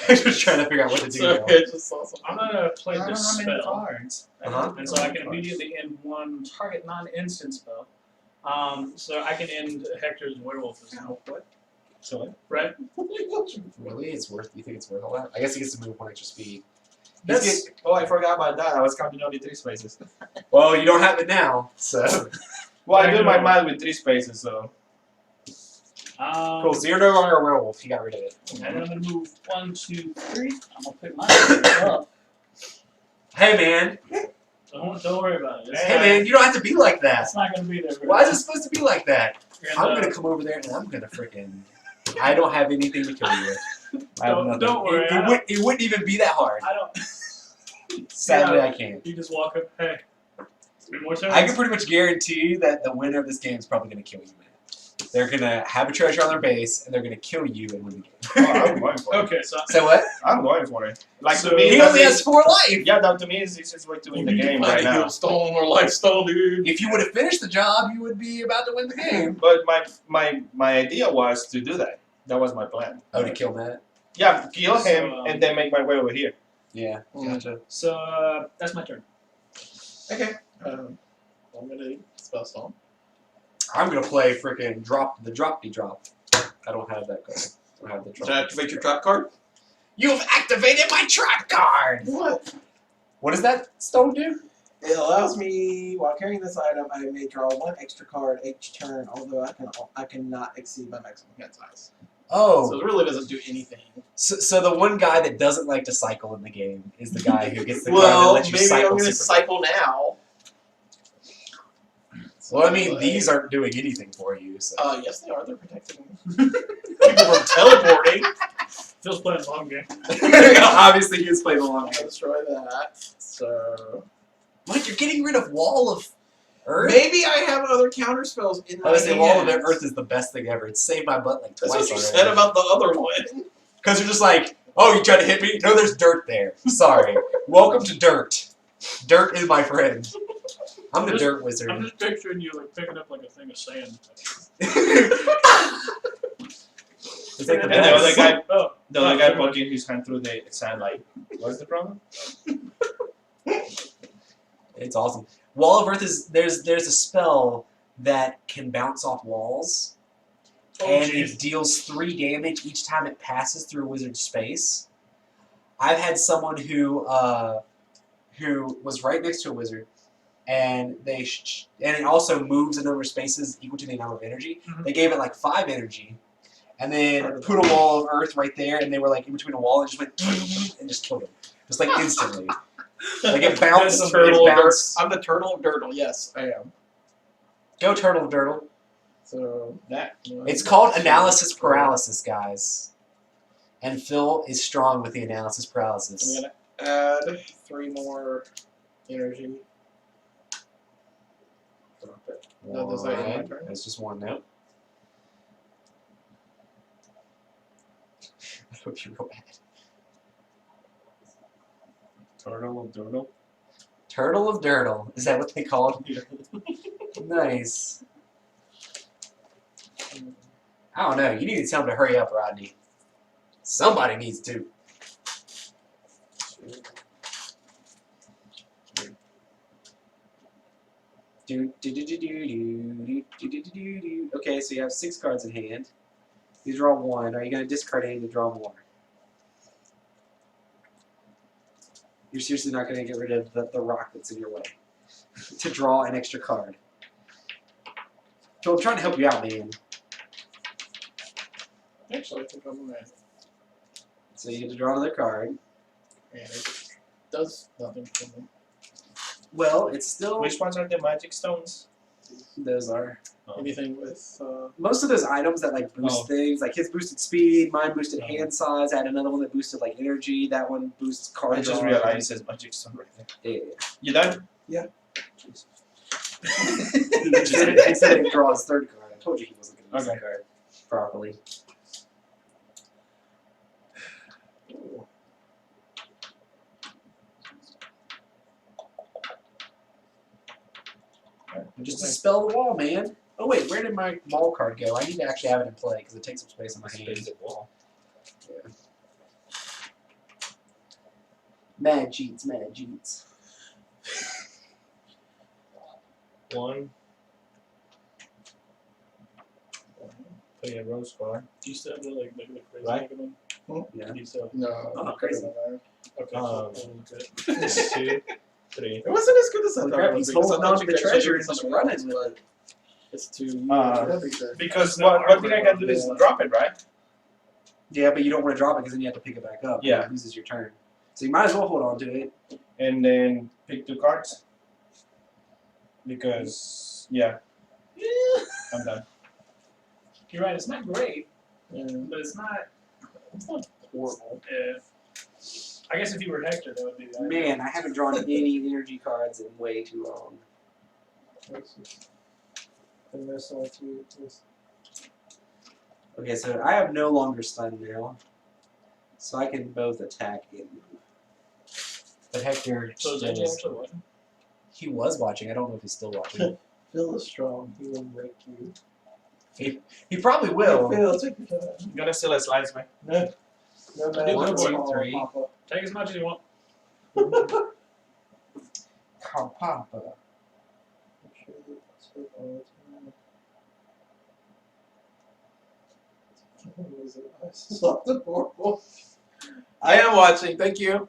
I'm just trying to figure out what to do. Sorry, now. I just saw something. I'm gonna play I don't this have many spell, cards. and so I can immediately end one target non-instant spell. So I can end Hector's werewolf as well. What? So Right? Really? It's worth? You think it's worth all that? I guess he gets to move 1 extra speed. that's. Oh, I forgot about that. I was counting only 3 spaces. Well, you don't have it now, so. Well, I do my math with 3 spaces, so. Cool, so you're no longer a werewolf. You got rid of it. And then I'm gonna move 1, 2, 3. I'm gonna pick mine up. Hey, man. Don't worry about it. Hey, man, you don't have to be like that. It's not gonna be there. Why is it supposed to be like that? And, I'm gonna come over there and I'm gonna freaking. I don't have anything to kill you with. I have nothing. Don't worry. It wouldn't even be that hard. I don't. Sadly, Yeah. I can't. You just walk up. Hey. 3 more turns. I can pretty much guarantee that the winner of this game is probably gonna kill you, man. They're gonna have a treasure on their base and they're gonna kill you and win the game. Oh, I'm going for it. Okay, so So what? I'm going for it. Like So to me, He that only is- has 4 life. Yeah, that to me is the easiest way to win the game right now. Stone or lifestyle, dude. If you would have finished the job, you would be about to win the game. But my idea was to do that. That was my plan. Oh, to kill Matt? Yeah, kill him So, and then make my way over here. Yeah, gotcha. So that's my turn. Okay. I'm gonna spell stone. I'm gonna play freaking the drop. I don't have that card. I don't have the Did I drop. activate your trap card? You've activated my trap card! What? What does that stone do? It allows me, while carrying this item, I may draw 1 extra card each turn, although I cannot exceed my maximum hand size. Oh, So it really doesn't do anything. so the one guy that doesn't like to cycle in the game is the guy who gets the card Well, that lets you maybe cycle I'm gonna super cycle now. Well, I mean, these aren't doing anything for you, so. Yes, they are. They're protecting people from teleporting. Phil's playing a long game. Obviously, he was playing along. I'll destroy that. So What? You're getting rid of Wall of Earth? maybe I have other counter spells in my I would say Wall of hands. Earth is the best thing ever. It's saved my butt like twice That's what you already. said about the other one. Because you're just like, oh, you tried to hit me? No, there's dirt there. Sorry. Welcome to dirt. Dirt is my friend. I'm the dirt wizard. I'm just picturing you like picking up like a thing of sand. It's like the And the other best. guy, Oh, The other guy poking his hand through the sand like, what's the problem? It's awesome. Wall of Earth is there's a spell that can bounce off walls, and it deals 3 damage each time it passes through a wizard's space. I've had someone who was right next to a wizard, and and it also moves a number of spaces equal to the amount of energy. Mhm. They gave it like 5 energy, and then put a wall of earth right there, and they were like in between a wall, and just went and just killed him, just like instantly. Like it bounced. That's It Turtle of bounced. I'm the turtle of Dirtle. Yes, I am. Go turtle, Dirtle. So That. It's called analysis paralysis, guys. And Phil is strong with the analysis I'm paralysis. gonna add 3 more energy. Drop it. No, does that end my Alright, turn? that's just one note. I hope you go bad. Turtle of Doodle. Turtle of Dirtle. Is that what they called? Nice. I don't know. You need to tell him to hurry up, Rodney. Somebody needs to. Okay, so you have 6 cards in hand. You draw 1. Are you going to discard any to draw more? You're seriously not going to get rid of the rock that's in your way to draw an extra card. So I'm trying to help you out, man. Actually, I think I'm gonna. So you get to draw another card. And it does nothing for me. Well, it's still... Which ones are the magic stones? Those are... Anything with. Most of those items that like boost Oh. things, like his boosted speed, mine boosted hand size, I had another one that boosted like energy, that one boosts card I just draw. realized it says magic stone right there. Yeah. You done? he said he draw his 3rd card. I told you he wasn't going to use Okay. the card properly. Just dispel the wall, man. Oh wait, where did my mall card go? I need to actually have it in play because it takes up space on my hand. Space the wall. Mad cheats, mad cheats. 1. Play a rose card. Do you still have the like the crazy Right. Mega Man? Yeah. Do you still? No. Oh, crazy. Okay. Um, so we'll look at it. 2, 3. It wasn't as good as I Holy thought crap, it he's was because holding I thought on to you the guys treasure should and do just something running else, with but it's too Uh, everything. Because what thing I can do is drop it, right? Yeah, but you don't want to drop it because then you have to pick it back up. Yeah. It loses your turn. So you might as well hold on to it. And then pick 2 cards. Because, yeah, I'm done. You're right. It's not great, Yeah. but it's not. It's not horrible. I guess if you were Hector, that would be the idea. Man, I haven't drawn any energy cards in way too long. And this one too. Okay, so I have no longer stun now. So I can both attack and move. But Hector, So is AJ actually watching? he was watching. I don't know if he's still watching. Phil is strong. He will break you. He probably will. Phil, take your time. I'm gonna steal a slice, man. No. No, I do One, love two, it. three. Papa. Take as much as you want. Call Papa. I'm sure that's it all the time. What was it? I saw the horrible. I am watching. Thank you.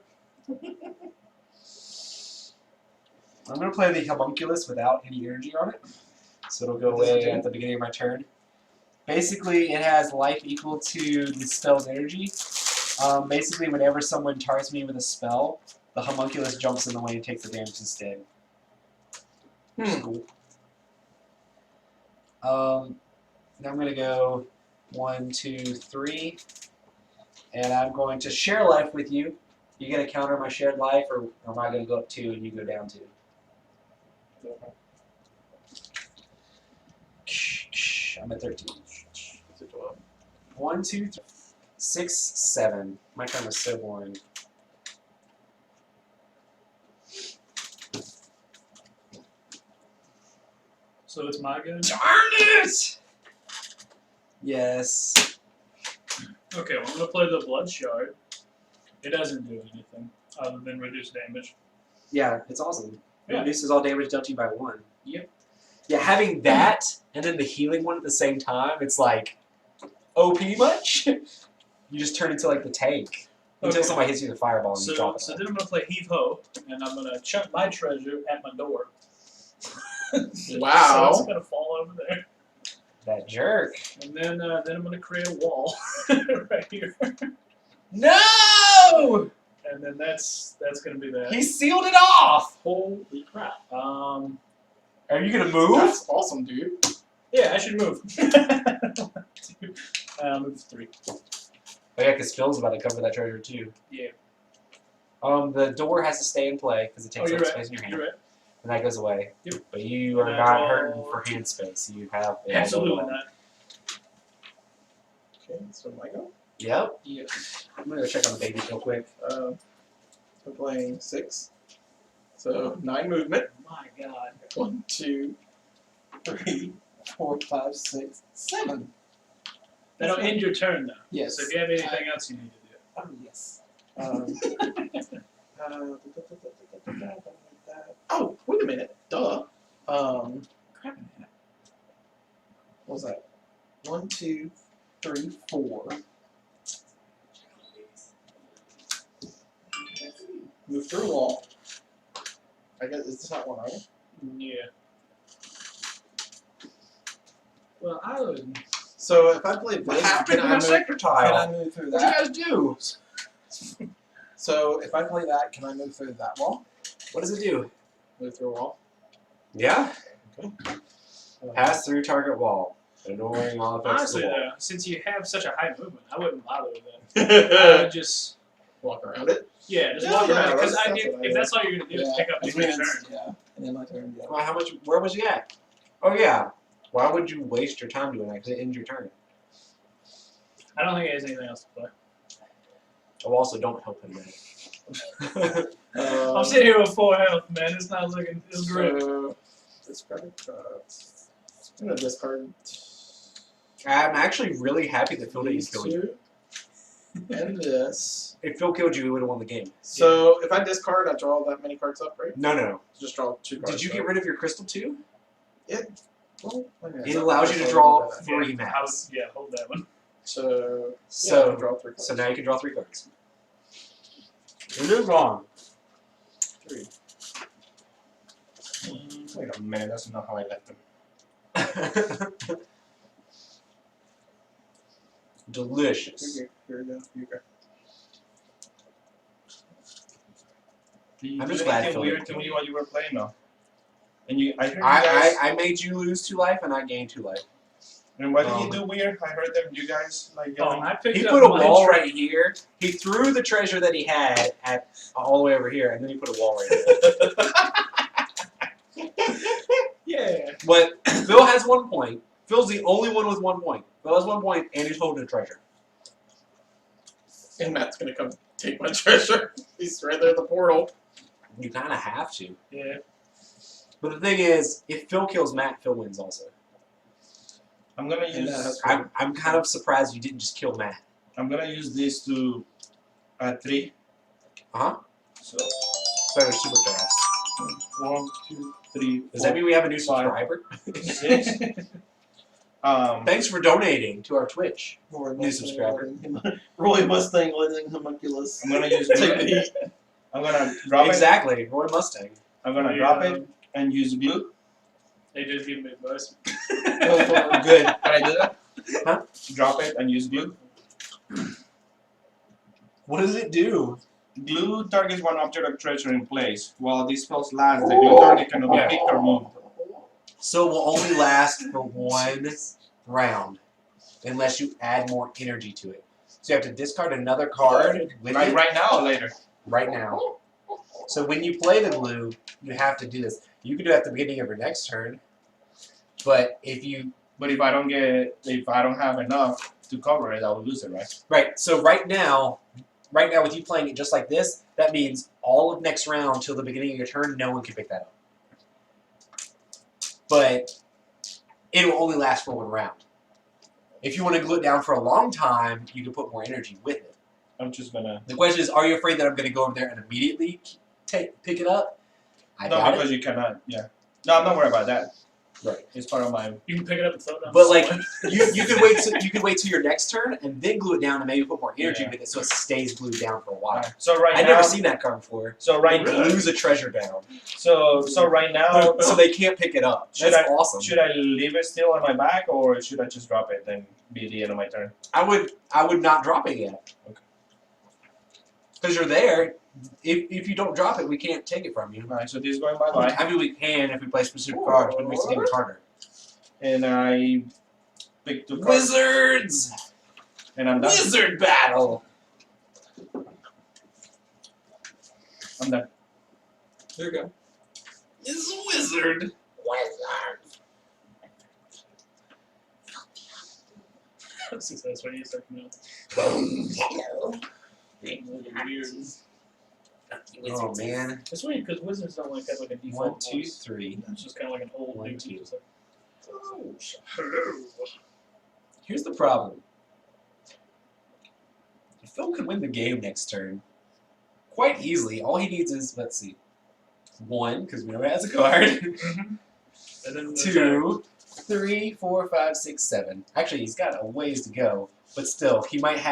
I'm going to play the homunculus without any energy on it. So it'll go What does it away do? at the beginning of my turn. Basically, it has life equal to the spell's energy. Basically, whenever someone targets me with a spell, the homunculus jumps in the way and takes the damage instead. Which is cool. Now I'm going to go 1, 2, 3. And I'm going to share life with you. You going to counter my shared life, or am I going to go up 2 and you go down 2? I'm at 13. 1, 2, 3, 6, 7. My turn was so boring. So it's my go. Darn it! Yes. Okay, well, I'm gonna play the Blood Shard. It doesn't do anything other than reduce damage. Yeah, it's awesome. It Yeah. reduces all damage dealt to you by 1. Yep. Yeah, having that and then the healing one at the same time, it's like OP much. You just turn into like the tank until Okay. somebody hits you with a fireball and you So, drop it. so then I'm gonna play Heave Ho, and I'm gonna chuck my treasure at my door. Wow. So it's gonna fall over there, That jerk. and then I'm gonna create a wall right here, No! and then that's gonna be that. He sealed it off. Holy crap. Are you gonna move? That's awesome, dude. Yeah, I should move. Move 3. Oh yeah, because Phil's about to cover that treasure too. Yeah. The door has to stay in play because it Oh, takes you're up right. space in your hand, You're right. and that goes away. Yep. But you are And not I'll- hurting for hand space. You have it all Absolutely along. not. Okay, so my go. Yep. Yeah. I'm gonna go check on the baby real quick. I'm playing 6. So 9 movement. My God. 1, 2, 3, 4, 5, 6, 7. That'll end your turn though. Yes. So if you have anything else you need to do. Oh, yes. Oh, wait a minute. Duh. Crap. What was that? 1, 2, 3, 4. Move through a wall. I guess it's not one, right? Yeah. Well, I would. So if I play What this, happened to my sector can I tile? move through What'd you that? guys do? So if I play that, can I move through that wall? What does it do? Move through a wall. Yeah. Okay. Pass through target wall. Ignoring all effects Honestly of the wall. though, since you have such a high movement, I wouldn't bother with that. I would just Walk around it. just Yeah, walk yeah, around because that's if what I if that's all you're gonna do is pick up I and mean, your turn. yeah, and then my turn. Yeah. Well, how much? Where was you at? Oh yeah. Why would you waste your time doing that? Because it ends your turn. I don't think it has anything else to play. Oh, also don't help him. Man. I'm sitting here with 4 health, man. It's not looking. It's great. So, discard cards. I'm gonna discard I'm actually really happy that Phil didn't these kill you. 2 and this. If Phil killed you, we would have won the game. So if I discard, I draw that many cards up, right? No, no, no. Just draw 2 cards. Did you get rid of your crystal too? Well, wait a minute. It allows you to draw that. 3 I would, maps. yeah, hold that one. So yeah, I So, can draw 3 cards. so now you can draw 3 cards. It is wrong. 3. Wait a minute, that's not how I left them. Delicious. Here we go. Here we go. Did you I'm do just glad anything Phil weird didn't to kill me you. while you were playing, no? And I heard you guys. I made you lose 2 life and I gained 2 life. And what did you do weird? I heard them. You guys like Oh, yelling. I picked He up put a my wall tre- right here. He threw the treasure that he had at all the way over here, and then he put a wall right here. Yeah. But Phil has 1 point. Phil's the only one with 1 point. Phil has 1 point, and he's holding a treasure. And Matt's gonna come take my treasure. He's right there at the portal. You kind of have to. Yeah. But the thing is, if Phil kills Matt, Phil wins also. I'm gonna And that use. has- I'm kind of surprised you didn't just kill Matt. I'm gonna use this to add 3. Uh-huh. So That was super fast. 1, 2, 3, Does that mean we have a new 5, subscriber? 6. Thanks for donating to our Twitch. Roy New subscriber. Roy Mustang letting homunculus. I'm gonna use. Take the heat. I'm gonna drop it. Exactly, Roy Mustang. I'm gonna drop it and use glue. They just give me advice. Good. Can I do that? Huh? Drop it and use glue. What does it do? Glue targets one object or treasure in place. While this spells last, the glue target cannot be picked or moved. So it will only last for 1 round, unless you add more energy to it. So you have to discard another card with Right, it right now or later? right now. So when you play the glue, you have to do this. You can do it at the beginning of your next turn, but if you But if I don't have enough to cover it, I will lose it, right? right, so right now with you playing it just like this, that means all of next round till the beginning of your turn, no one can pick that up. But it will only last for 1 round. If you want to glue it down for a long time, you can put more energy with it. I'm just gonna. The question is, are you afraid that I'm going to go over there and immediately pick it up? I No, doubt because it. you cannot. Yeah. No, I'm not worried about that. Right. It's part of my. You can pick it up and throw it down. But like you could wait till your next turn and then glue it down and maybe put more energy Yeah. with it so it stays glued down for a while. So right I've now. never seen that card before. So right. It glues a treasure down, So right now. so they can't pick it up. Should That's I- awesome. Should I leave it still on my back, or should I just drop it and be the end of my turn? I would not drop it yet. Okay. Because you're there. If you don't drop it, we can't take it from you. Alright, so this is going bye bye, I mean, we can if we play specific cards, but it makes the game much harder. and I pick 2 cards, Wizards! and I'm done. Wizard battle! I'm done. There you go. It's wizard! Success when you start coming out. Hello. Weird. Oh man. It's weird because wizards don't like have like a default 1, 2, voice. 3. It's just kind of like an old 1, dude. 2. Just like, oh, hello. Here's the problem. Phil could win the game next turn. Quite easily. All he needs is, let's see, 1, because we know he has a card. And then 2, 3, 4, 5, 6, 7. Actually, he's got a ways to go, but still, he might have